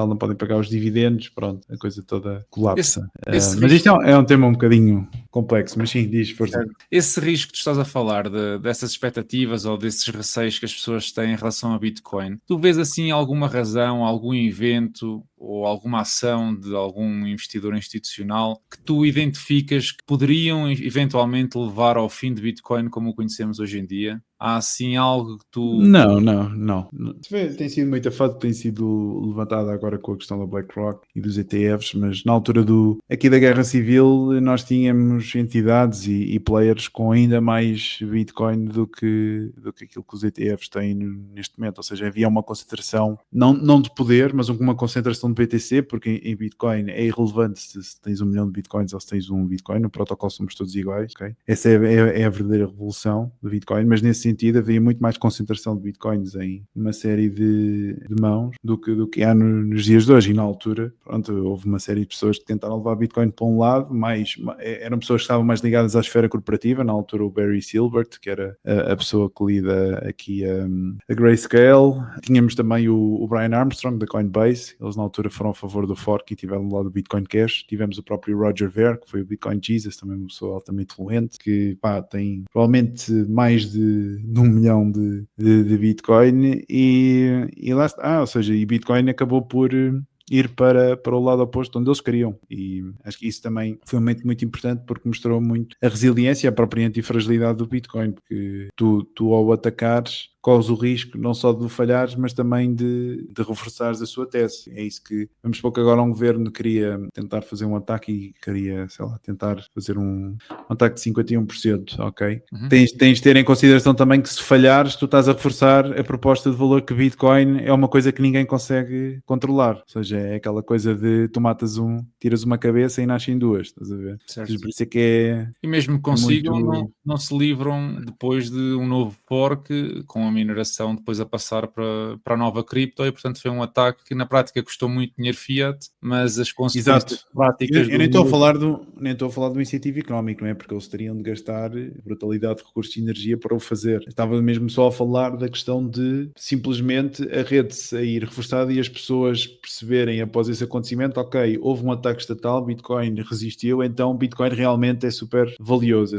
não podem pagar os dividendos, pronto, a coisa toda colapsa. Mas isto é um tema um bocadinho complexo, mas sim, diz, força. Esse risco que tu estás a falar, dessas expectativas ou desses receios que as pessoas têm em relação a Bitcoin, tu vês assim alguma razão, algum evento ou alguma ação de algum investidor institucional que tu identificas que poderiam eventualmente levar ao fim de Bitcoin como o conhecemos hoje em dia? Há assim algo que tu... Não. Tem sido muito afado, tem sido levantada agora com a questão da BlackRock e dos ETFs, mas na altura aqui da Guerra Civil nós tínhamos entidades e players com ainda mais Bitcoin do que aquilo que os ETFs têm neste momento, ou seja, havia uma concentração, não de poder, mas uma concentração de BTC, porque em Bitcoin é irrelevante se tens 1 milhão de Bitcoins ou se tens um Bitcoin, no protocolo somos todos iguais, okay? Essa é a verdadeira revolução do Bitcoin, mas nesse sentido havia muito mais concentração de Bitcoins em uma série de mãos do que há nos dias de hoje, e na altura, pronto, houve uma série de pessoas que tentaram levar Bitcoin para um lado, eram pessoas que estavam mais ligadas à esfera corporativa, na altura o Barry Silbert, que era a pessoa que lida aqui a Grayscale, tínhamos também o Brian Armstrong da Coinbase, eles na altura foram a favor do fork e tiveram do lado do Bitcoin Cash, tivemos o próprio Roger Ver, que foi o Bitcoin Jesus, também uma pessoa altamente influente, que tem provavelmente mais de 1 milhão de Bitcoin, e lá está, ou seja, e Bitcoin acabou por ir para o lado oposto onde eles queriam, e acho que isso também foi um momento muito importante porque mostrou muito a resiliência e a própria antifragilidade do Bitcoin, porque tu ao atacares corres o risco não só de falhares, mas também de reforçares a sua tese. É isso que, vamos supor que agora um governo queria tentar fazer um ataque e queria, sei lá, tentar fazer um ataque de 51%, ok? Uhum. Tens de ter em consideração também que se falhares, tu estás a reforçar a proposta de valor que Bitcoin é uma coisa que ninguém consegue controlar, ou seja, é aquela coisa de tu matas tiras uma cabeça e nascem duas, estás a ver? Certo. Por isso é que é... E mesmo que consigam, não se livram depois de um novo fork com a mineração depois a passar para a nova cripto, e portanto foi um ataque que na prática custou muito dinheiro fiat, mas as consequências práticas... Eu nem estou a falar do incentivo económico, não é? Porque eles teriam de gastar brutalidade de recursos e energia para o fazer. Estava mesmo só a falar da questão de simplesmente a rede sair reforçada e as pessoas perceberem após esse acontecimento, ok, houve um ataque estatal, Bitcoin resistiu, então Bitcoin realmente é super valioso,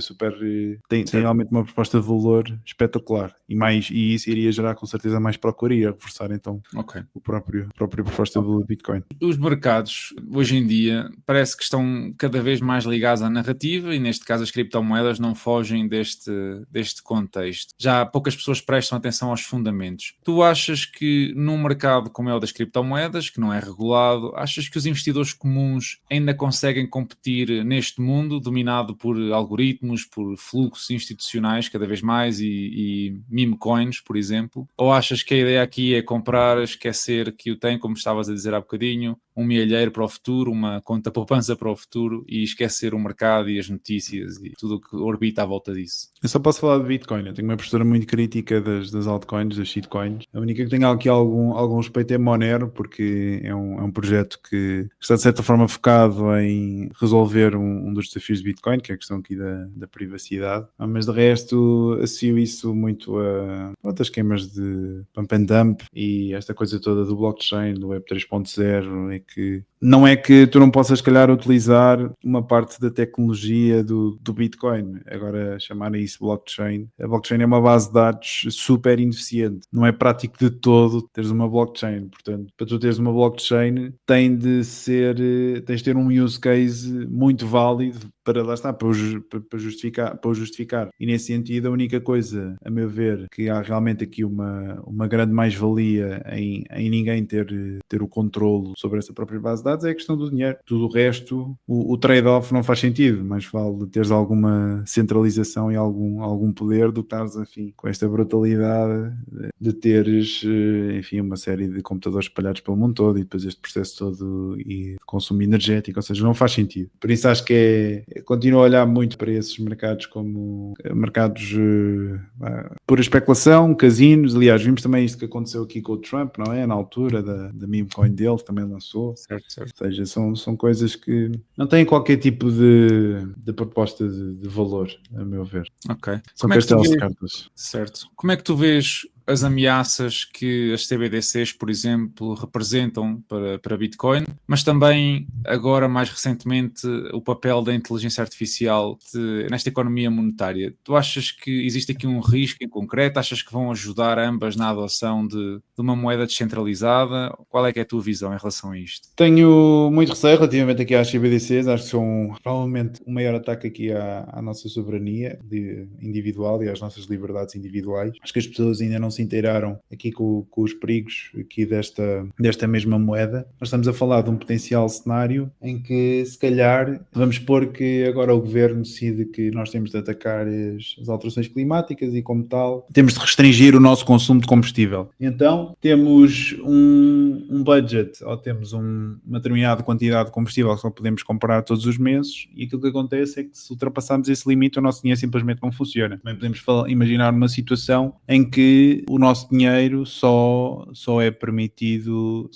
tem realmente uma proposta de valor espetacular, e isso iria gerar com certeza mais procura e iria reforçar então a própria proposta do Bitcoin. Os mercados hoje em dia parece que estão cada vez mais ligados à narrativa, e neste caso as criptomoedas não fogem deste contexto. Já poucas pessoas prestam atenção aos fundamentos. Tu achas que num mercado como é o das criptomoedas, que não é regulado, achas que os investidores comuns ainda conseguem competir neste mundo dominado por algoritmos, por fluxos institucionais cada vez mais e meme coins, por exemplo? Ou achas que a ideia aqui é comprar, esquecer que o tem, como estavas a dizer há bocadinho, um milheiro para o futuro, uma conta poupança para o futuro, e esquecer o mercado e as notícias e tudo o que orbita à volta disso? Eu só posso falar de Bitcoin. Eu tenho uma postura muito crítica das altcoins, das shitcoins. A única que tenho aqui algum respeito é Monero, porque é um projeto que está de certa forma focado em resolver um dos desafios de Bitcoin, que é a questão aqui da privacidade. Mas de resto associo isso muito a outros esquemas de pump and dump e esta coisa toda do blockchain, do Web 3.0, que não é que tu não possas, se calhar, utilizar uma parte da tecnologia do Bitcoin. Agora, chamarem isso blockchain. A blockchain é uma base de dados super ineficiente. Não é prático de todo teres uma blockchain. Portanto, para tu teres uma blockchain, tens de ter um use case muito válido para lá estar, para o justificar. E nesse sentido, a única coisa, a meu ver, que há realmente aqui uma grande mais-valia em ninguém ter o controlo sobre essa própria base de dados é a questão do dinheiro. Tudo o resto, o trade-off não faz sentido, mas vale teres alguma centralização e algum poder do que estares, enfim, com esta brutalidade de teres, enfim, uma série de computadores espalhados pelo mundo todo e depois este processo todo e de consumo energético, ou seja, não faz sentido. Por isso acho que continuo a olhar muito para esses mercados como mercados por especulação, casinos. Aliás, vimos também isto que aconteceu aqui com o Trump, não é? Na altura da meme coin dele, que também lançou. Certo. Ou seja, são coisas que não têm qualquer tipo de proposta de valor, a meu ver. Ok. São castelos de cartas. Certo. Como é que tu vês as ameaças que as CBDCs, por exemplo, representam para Bitcoin, mas também, agora, mais recentemente, o papel da inteligência artificial nesta economia monetária? Tu achas que existe aqui um risco em concreto? Achas que vão ajudar ambas na adoção de uma moeda descentralizada? Qual é que é a tua visão em relação a isto? Tenho muito receio relativamente aqui às CBDCs. Acho que são provavelmente o maior ataque aqui à nossa soberania individual e às nossas liberdades individuais. Acho que as pessoas ainda não se inteiraram aqui com os perigos aqui desta mesma moeda. Nós estamos a falar de um potencial cenário em que, se calhar, vamos supor que agora o governo decide que nós temos de atacar as alterações climáticas e, como tal, temos de restringir o nosso consumo de combustível. Então, temos um budget, ou temos uma determinada quantidade de combustível que só podemos comprar todos os meses, e aquilo que acontece é que, se ultrapassarmos esse limite, o nosso dinheiro simplesmente não funciona. Também podemos imaginar uma situação em que o nosso dinheiro só é permitido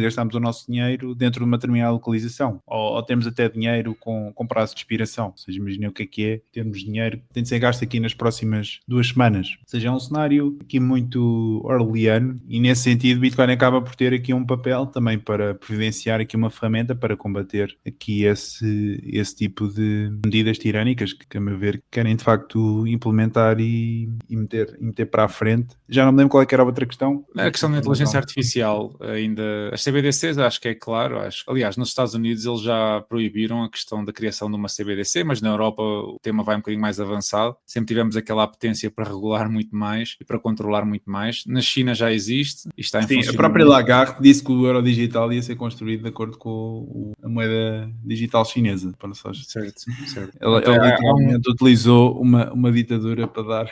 gastarmos o nosso dinheiro dentro de uma determinada localização, ou temos até dinheiro com prazo de expiração. Ou seja, imaginem o que é termos dinheiro que tem de ser gasto aqui nas próximas 2 semanas. Ou seja, é um cenário aqui muito orwelliano, e nesse sentido Bitcoin acaba por ter aqui um papel também para providenciar aqui uma ferramenta para combater aqui esse tipo de medidas tirânicas que, a meu ver, querem de facto implementar e meter para a frente. Já não me lembro qual é que era a outra questão. A questão da inteligência artificial, ainda as CBDCs, acho que é claro. Aliás, nos Estados Unidos eles já proibiram a questão da criação de uma CBDC, mas na Europa o tema vai um bocadinho mais avançado. Sempre tivemos aquela apetência para regular muito mais e para controlar muito mais. Na China já existe e está em funcionamento. A própria Lagarde disse que o euro digital ia ser construído de acordo com a moeda digital chinesa. Certo. Ela literalmente utilizou uma ditadura para dar...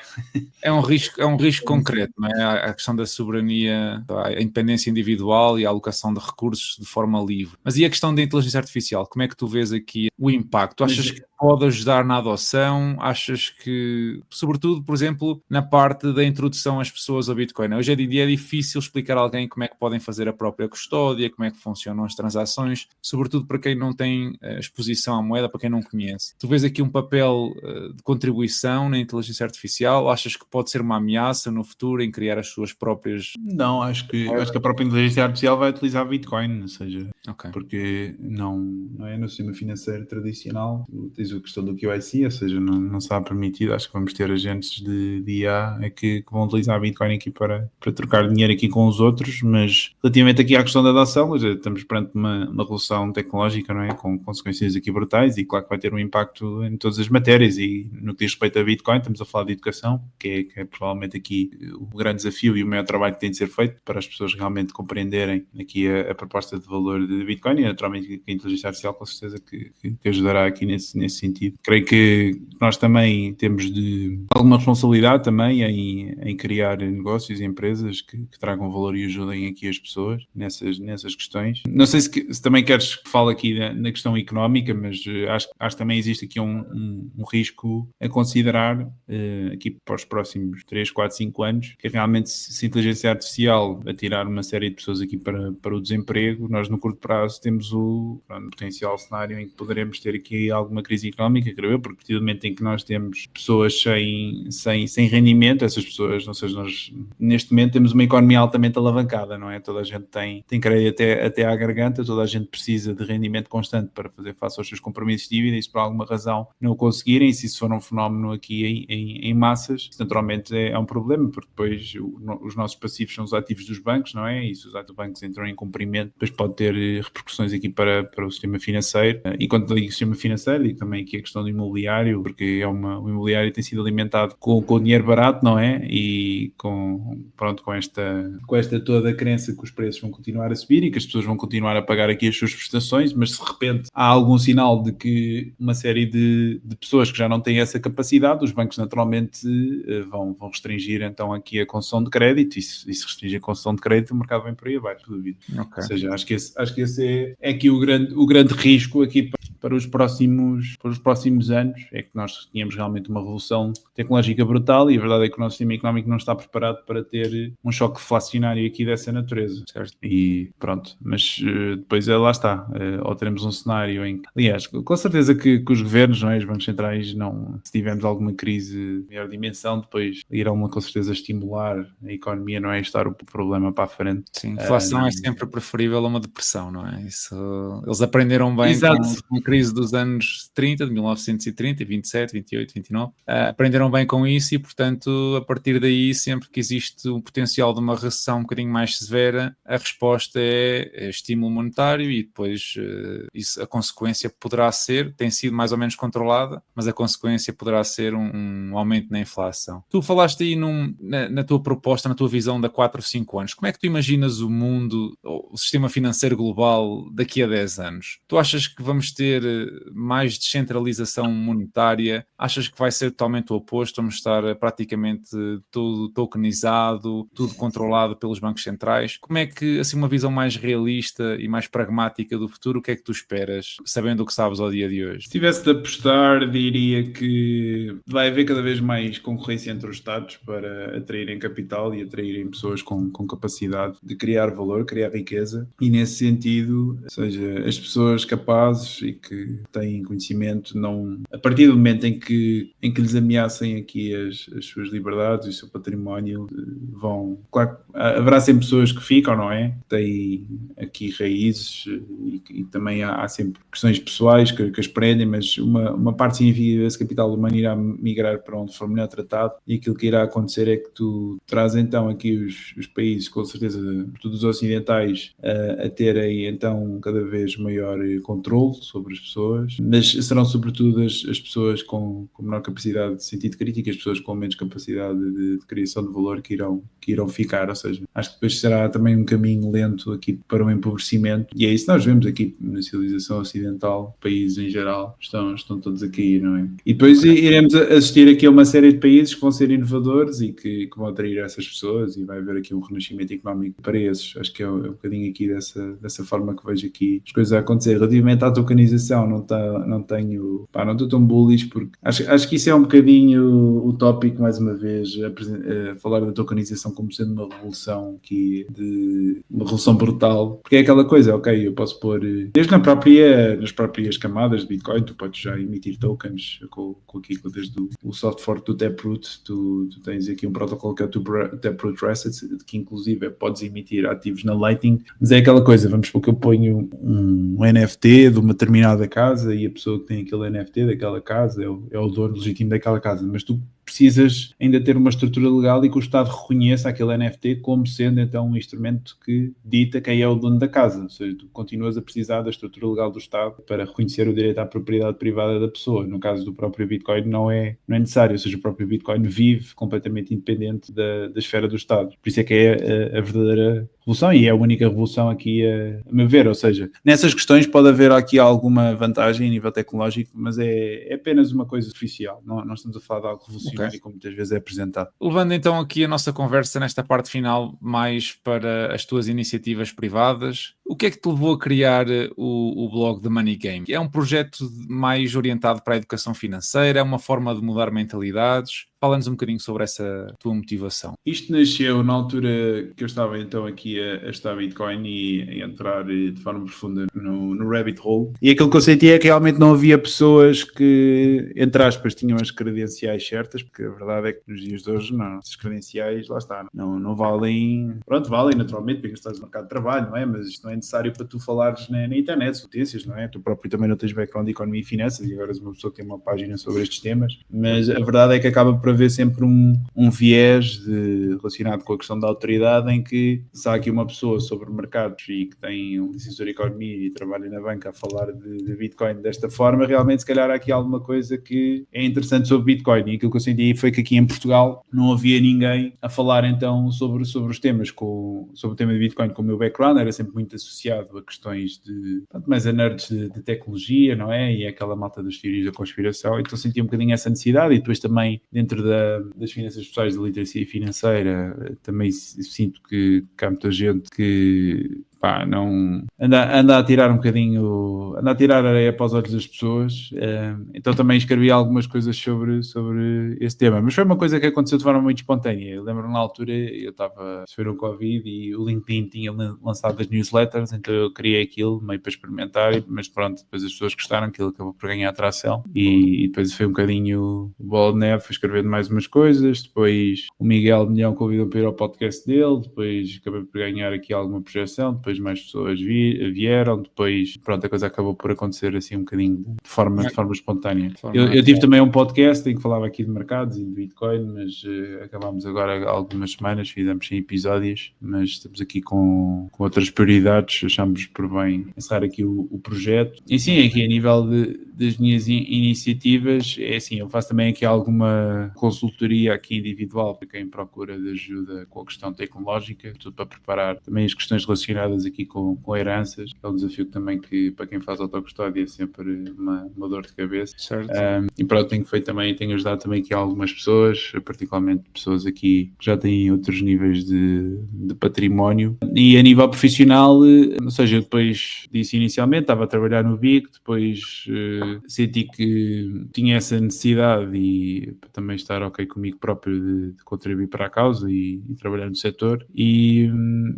É um risco concreto, não é? A questão da soberania, a independência individual e a alocação de recursos de forma livre. Mas e a questão da inteligência artificial? Como é que tu vês aqui o impacto? Achas que pode ajudar na adoção? Achas que, sobretudo, por exemplo, na parte da introdução às pessoas ao Bitcoin? Hoje em dia é difícil explicar a alguém como é que podem fazer a própria custódia, como é que funcionam as transações, sobretudo para quem não tem exposição à moeda, para quem não conhece. Tu vês aqui um papel de contribuição na inteligência artificial? Achas que pode ser uma ameaça no futuro em criar as suas próprias... Não, acho que a própria inteligência artificial vai utilizar Bitcoin, ou seja, porque não é no sistema financeiro tradicional. Tens a questão do QIC, ou seja, não será permitido. Acho que vamos ter agentes de IA que vão utilizar Bitcoin aqui para trocar dinheiro aqui com os outros, mas relativamente aqui à questão da adoção, estamos perante uma revolução tecnológica, não é? Com consequências aqui brutais, e claro que vai ter um impacto em todas as matérias. E no que diz respeito a Bitcoin, estamos a falar de educação, que é provavelmente aqui o grande desafio e o maior trabalho que tem de ser feito para as pessoas realmente compreenderem aqui a proposta de valor de Bitcoin, e naturalmente a inteligência artificial com certeza que ajudará aqui nesse sentido. Creio que nós também temos alguma responsabilidade também em criar negócios e empresas que tragam valor e ajudem aqui as pessoas nessas questões. Não sei se também queres que fale aqui na questão económica, mas acho que também existe aqui um risco a considerar aqui para os próximos 3, 4, 5 anos, que é realmente, se a inteligência artificial atirar uma série de pessoas aqui para o desemprego, nós no curto prazo temos o potencial cenário em que poderemos ter aqui alguma crise económica, creio eu, porque a partir do momento em que nós temos pessoas sem rendimento, essas pessoas, ou seja, nós neste momento temos uma economia altamente alavancada, não é? Toda a gente tem crédito até à garganta, toda a gente precisa de rendimento constante para fazer face aos seus compromissos de dívida, e se por alguma razão não o conseguirem, se isso for um fenómeno aqui em massas, naturalmente é um problema, porque depois os nossos passivos são os ativos dos bancos, não é? E se os ativos dos bancos entram em cumprimento, depois pode ter repercussões aqui para o sistema financeiro. E quando digo sistema financeiro, digo também aqui a questão do imobiliário, porque o imobiliário tem sido alimentado com dinheiro barato, não é? E com esta toda a crença que os preços vão continuar a subir e que as pessoas vão continuar a pagar aqui as suas prestações, mas se de repente há algum sinal de que uma série de pessoas que já não têm essa capacidade, os bancos naturalmente vão restringir então aqui a concessão de crédito, e se restringir a concessão de crédito, o mercado vem por aí abaixo, duvido. Ou seja, acho que esse é aqui o grande risco aqui para os próximos anos, é que nós tínhamos realmente uma revolução tecnológica brutal e a verdade é que o nosso sistema económico não está preparado para ter um choque deflacionário aqui dessa natureza. Certo. E pronto, mas depois lá está, ou teremos um cenário em que, aliás, com certeza que os governos, não é, os bancos centrais, não, se tivermos alguma crise de maior dimensão, depois irão com certeza estimular a economia, não é, estar o problema para a frente. Sim, inflação é sempre preferível a uma depressão, não é? Isso, eles aprenderam bem com a crise dos anos 30, de 1930, 27, 28, 29, aprenderam bem com isso e, portanto, a partir daí, sempre que existe o potencial de uma recessão um bocadinho mais severa, a resposta é estímulo monetário e depois isso, a consequência poderá ser, tem sido mais ou menos controlada, mas a consequência poderá ser um aumento na inflação. Tu falaste aí na tua proposta, na tua visão de 4 ou 5 anos, como é que tu imaginas o mundo, o sistema financeiro global daqui a 10 anos? Tu achas que vamos ter mais descentralização monetária? Achas que vai ser totalmente o oposto? Vamos estar praticamente tudo tokenizado, tudo controlado pelos bancos centrais? Como é que, assim, uma visão mais realista e mais pragmática do futuro, o que é que tu esperas, sabendo o que sabes ao dia de hoje? Se tivesse de apostar, diria que vai haver cada vez mais concorrência entre os Estados para atraírem capital e atraírem pessoas com capacidade de criar valor, criar riqueza, e nesse sentido, ou seja, as pessoas capazes e que têm conhecimento, não, a partir do momento em que lhes ameacem aqui as suas liberdades e o seu património, vão, claro, haverá sempre pessoas que ficam, não é? Têm aqui raízes e também há sempre questões pessoais que as prendem, mas uma parte significativa desse capital humano irá migrar para onde for melhor tratado, e aquilo que irá acontecer é que tu traz então aqui os países, com certeza, todos os ocidentais, a terem então cada vez maior controle sobre as pessoas, mas serão sobretudo as pessoas com menor capacidade de sentido crítico, as pessoas com menos capacidade de criação de valor que irão ficar, ou seja, acho que depois será também um caminho lento aqui para o empobrecimento, e é isso que nós vemos aqui na civilização ocidental, países em geral estão todos a cair, não é? E depois iremos assistir aqui a uma série de países que vão ser inovadores e que vão atrair essas pessoas, e vai haver aqui um renascimento económico para esses. Acho que é um bocadinho aqui dessa forma que vejo aqui as coisas a acontecer. Relativamente à tokenização, não estou tão bullish, porque acho que isso é um bocadinho utópico, mais uma vez, falar da tokenização como sendo uma revolução uma revolução brutal, porque é aquela coisa, ok, eu posso pôr, desde nas próprias camadas de Bitcoin, tu podes já emitir tokens com aquilo, desde o soft fork do Taproot, tu tens aqui um protocolo que é o Taproot Assets, que inclusive podes emitir ativos na Lightning, mas é aquela coisa, vamos supor que eu ponho um NFT de uma determinada casa e a pessoa que tem aquele NFT daquela casa é o dono legítimo daquela casa, mas tu precisas ainda ter uma estrutura legal e que o Estado reconheça aquele NFT como sendo então um instrumento que dita quem é o dono da casa, ou seja, tu continuas a precisar da estrutura legal do Estado para reconhecer o direito à propriedade privada da pessoa. No caso do próprio Bitcoin não é necessário, ou seja, o próprio Bitcoin vive completamente independente da esfera do Estado. Por isso é que é a verdadeira revolução, e é a única revolução aqui a meu ver, ou seja, nessas questões pode haver aqui alguma vantagem a nível tecnológico, mas é apenas uma coisa superficial, não estamos a falar de algo revolucionário, como muitas vezes é apresentado. Levando então aqui a nossa conversa nesta parte final mais para as tuas iniciativas privadas, o que é que te levou a criar o blog The Money Game? É um projeto mais orientado para a educação financeira, é uma forma de mudar mentalidades? Fala-nos um bocadinho sobre essa tua motivação. Isto nasceu na altura que eu estava então aqui a estudar Bitcoin e a entrar de forma profunda no rabbit hole. E aquilo que eu senti é que realmente não havia pessoas que, entre aspas, tinham as credenciais certas, porque a verdade é que nos dias de hoje, não, essas credenciais, lá está, não valem, pronto, valem naturalmente, porque estás no mercado de trabalho, não é? Mas isto não é necessário para tu falares na internet, notícias, não é? Tu próprio também não tens background de economia e finanças e agora és uma pessoa que tem uma página sobre estes temas, mas a verdade é que acaba por haver sempre um viés relacionado com a questão da autoridade, em que se há aqui uma pessoa sobre mercados e que tem um licenciatura em economia e trabalha na banca a falar de Bitcoin desta forma, realmente se calhar há aqui alguma coisa que é interessante sobre Bitcoin, e aquilo que eu senti foi que aqui em Portugal não havia ninguém a falar então sobre os temas, sobre o tema de Bitcoin. Com o meu background era sempre muito associado a questões tanto mais a nerds de tecnologia, não é? E aquela malta das teorias da conspiração, então senti um bocadinho essa necessidade, e depois também dentro das finanças pessoais, da literacia financeira, também sinto que há muita gente que pá, não anda a tirar um bocadinho, anda a tirar areia para os olhos das pessoas, então também escrevi algumas coisas sobre esse tema, mas foi uma coisa que aconteceu de forma muito espontânea. Eu lembro na altura, eu estava a sofrer o Covid e o LinkedIn tinha lançado as newsletters, então eu criei aquilo meio para experimentar, mas pronto, depois as pessoas gostaram, aquilo acabou por ganhar atração e depois foi um bocadinho bola de neve, fui escrevendo mais umas coisas, depois o Miguel Milhão convidou para ir ao podcast dele, depois acabei por ganhar aqui alguma projeção, depois mais pessoas vieram, depois pronto, a coisa acabou por acontecer assim um bocadinho de forma espontânea. Eu tive também um podcast em que falava aqui de mercados e de Bitcoin, mas acabámos agora há algumas semanas, fizemos 100 episódios, mas estamos aqui com outras prioridades, achámos por bem encerrar aqui o projeto. E sim, aqui a nível das minhas iniciativas, é assim, eu faço também aqui alguma consultoria aqui individual para quem procura de ajuda com a questão tecnológica, tudo para preparar também as questões relacionadas aqui com heranças, é um desafio também que para quem faz autocustódia é sempre uma dor de cabeça. Certo. E pronto, tenho ajudado também aqui algumas pessoas, particularmente pessoas aqui que já têm outros níveis de património. E a nível profissional, ou seja, depois disse inicialmente, estava a trabalhar no BIC, depois senti que tinha essa necessidade e também estar ok comigo próprio de contribuir para a causa e trabalhar no setor, e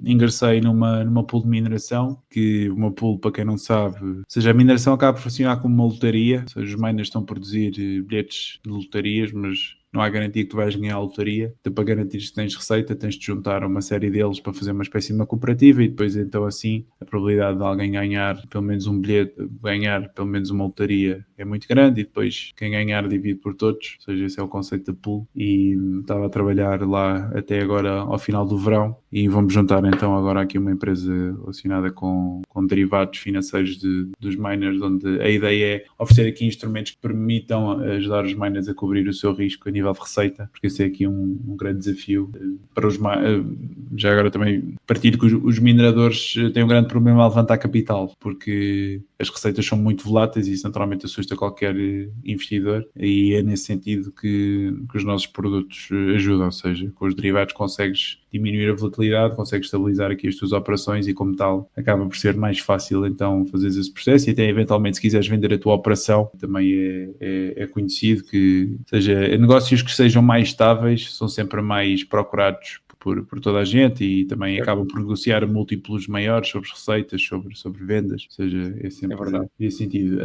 ingressei numa pool de mineração, que uma pool, para quem não sabe, ou seja, a mineração acaba por funcionar como uma lotaria, ou seja, os miners estão a produzir bilhetes de lotarias, mas não há garantia que tu vais ganhar a lotaria. Então, para garantir que tens receita, tens de juntar a uma série deles para fazer uma espécie de uma cooperativa, e depois então assim a probabilidade de alguém ganhar pelo menos um bilhete, ganhar pelo menos uma lotaria é muito grande, e depois quem ganhar divide por todos, ou seja, esse é o conceito da pool. E estava a trabalhar lá até agora ao final do verão, e vamos juntar então agora aqui uma empresa relacionada com derivados financeiros dos miners, onde a ideia é oferecer aqui instrumentos que permitam ajudar os miners a cobrir o seu risco a nível de receita, porque esse é aqui um grande desafio para os já agora também partilho que os mineradores têm um grande problema a levantar capital, porque as receitas são muito voláteis e isso naturalmente assusta qualquer investidor, e é nesse sentido que os nossos produtos ajudam, ou seja, com os derivados consegues diminuir a volatilidade, consegues estabilizar aqui as tuas operações, e como tal acaba por ser mais fácil então fazeres esse processo, e até eventualmente se quiseres vender a tua operação também é conhecido que, ou seja, negócios que sejam mais estáveis são sempre mais procurados por toda a gente, e também acabam por negociar múltiplos maiores sobre receitas, sobre vendas, ou seja, é sempre nesse sentido.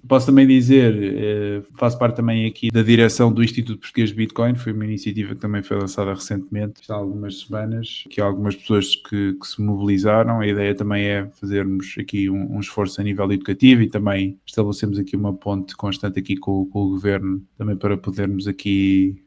Posso também dizer, faço parte também aqui da direção do Instituto Português de Bitcoin, foi uma iniciativa que também foi lançada recentemente, há algumas semanas, que há algumas pessoas que se mobilizaram. A ideia também é fazermos aqui um esforço a nível educativo, e também estabelecemos aqui uma ponte constante aqui com o Governo, também para podermos aqui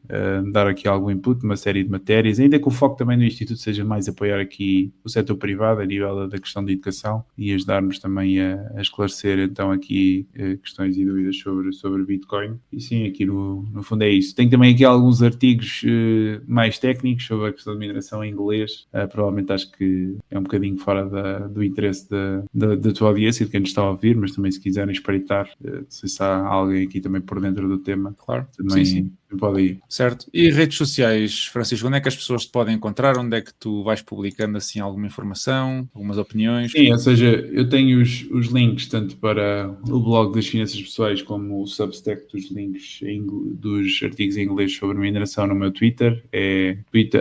dar aqui algum input, uma série de matérias, ainda que o foco também do Instituto seja mais apoiar aqui o setor privado a nível da questão de educação, e ajudar-nos também a esclarecer então aqui questões e dúvidas sobre Bitcoin. E sim, aqui no fundo é isso. Tenho também aqui alguns artigos mais técnicos sobre a questão de mineração em inglês, provavelmente acho que é um bocadinho fora do interesse da tua audiência, de quem nos está a ouvir, mas também se quiserem espreitar, não sei se há alguém aqui também por dentro do tema, claro, também sim. Pode ir. Certo. E redes sociais, Francisco, onde é que as pessoas te podem encontrar? Onde é que tu vais publicando assim alguma informação, algumas opiniões? Sim, ou seja, eu tenho os links tanto para o blog das finanças pessoais como o Substack dos links dos artigos em inglês sobre mineração no meu Twitter.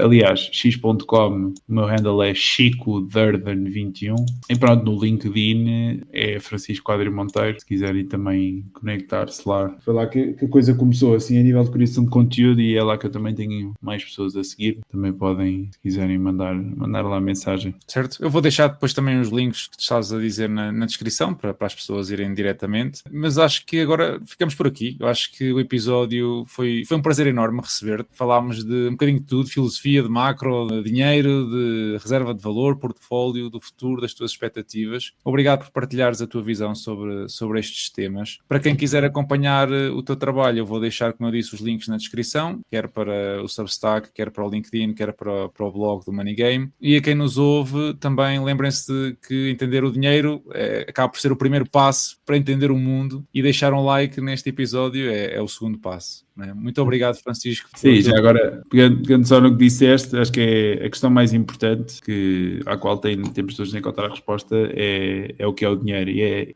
Aliás, x.com, o meu handle é chicodarden21. E pronto, no LinkedIn é Francisco Adri Monteiro, se quiserem também conectar-se lá. Foi lá que a coisa começou, assim, a nível de criação de conteúdo, e é lá que eu também tenho mais pessoas a seguir. Também podem, se quiserem, mandar lá mensagem. Certo. Eu vou deixar depois também os links que estás a dizer na descrição para as pessoas irem diretamente, mas acho que agora ficamos por aqui. Eu acho que o episódio foi um prazer enorme receber-te. Falámos de um bocadinho de tudo, filosofia, de macro, de dinheiro, de reserva de valor, portfólio, do futuro, das tuas expectativas. Obrigado por partilhares a tua visão sobre estes temas. Para quem quiser acompanhar o teu trabalho, eu vou deixar, como eu disse, os links links na descrição, quer para o Substack, quer para o LinkedIn, quer para o blog do Money Game. E a quem nos ouve, também lembrem-se de que entender o dinheiro acaba por ser o primeiro passo para entender o mundo, e deixar um like neste episódio é o segundo passo. Muito obrigado, Francisco. Sim, já agora, pegando só no que disseste, acho que é a questão mais importante à qual temos todos de encontrar a resposta é o que é o dinheiro,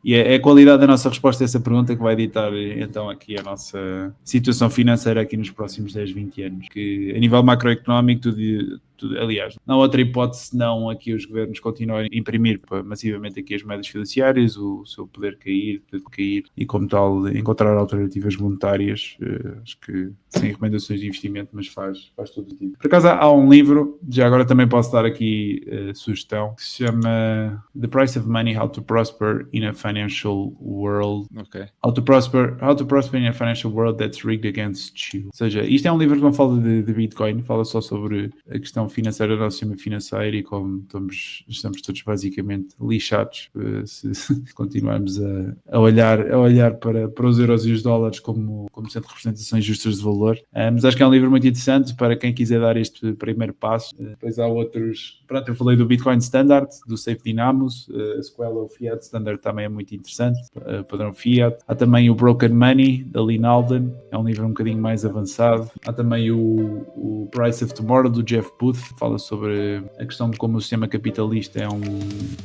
e é a qualidade da nossa resposta a essa pergunta que vai ditar então aqui a nossa situação financeira aqui nos próximos 10, 20 anos, que a nível macroeconómico aliás, não há outra hipótese senão aqui os governos continuarem a imprimir massivamente aqui as moedas fiduciárias, o seu poder cair e como tal encontrar alternativas monetárias, acho que sem recomendações de investimento, mas faz todo sentido. Por acaso há um livro, já agora também posso dar aqui sugestão, que se chama The Price of Money, How to Prosper in a Financial World. Okay. How to Prosper in a Financial World That's Rigged Against You. Ou seja, isto é um livro que não fala de Bitcoin, fala só sobre a questão financeira do nosso sistema financeiro e como estamos todos basicamente lixados se continuarmos a olhar para os euros e os dólares como sendo representações justas de valor. Mas acho que é um livro muito interessante para quem quiser dar este primeiro passo. Depois há outros, pronto, eu falei do Bitcoin Standard, do Safe Dynamos, a sequela, o Fiat Standard também é muito interessante, padrão Fiat. Há também o Broken Money, da Lynn Alden, é um livro um bocadinho mais avançado. Há também o Price of Tomorrow, do Jeff Booth, fala sobre a questão de como o sistema capitalista é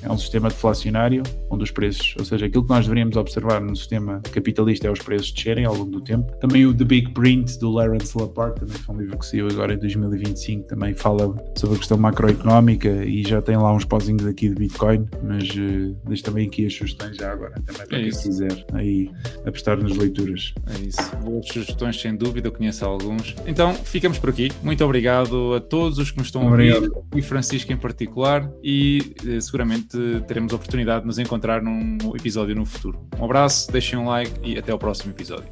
um sistema deflacionário, onde os preços, ou seja, aquilo que nós deveríamos observar no sistema capitalista é os preços descerem ao longo do tempo. Também o The Big Print, do Lawrence Lepard, também foi um livro que saiu agora em 2025, também fala sobre a questão macroeconómica e já tem lá uns pozinhos aqui de Bitcoin, mas deixo também aqui as sugestões já agora, também para quem quiser aí apostar nas leituras. É isso, boas sugestões sem dúvida, eu conheço alguns. Então ficamos por aqui, muito obrigado a todos os que nos estão a ouvir e Francisco em particular, e seguramente teremos a oportunidade de nos encontrar num episódio no futuro. Um abraço, deixem um like e até ao próximo episódio.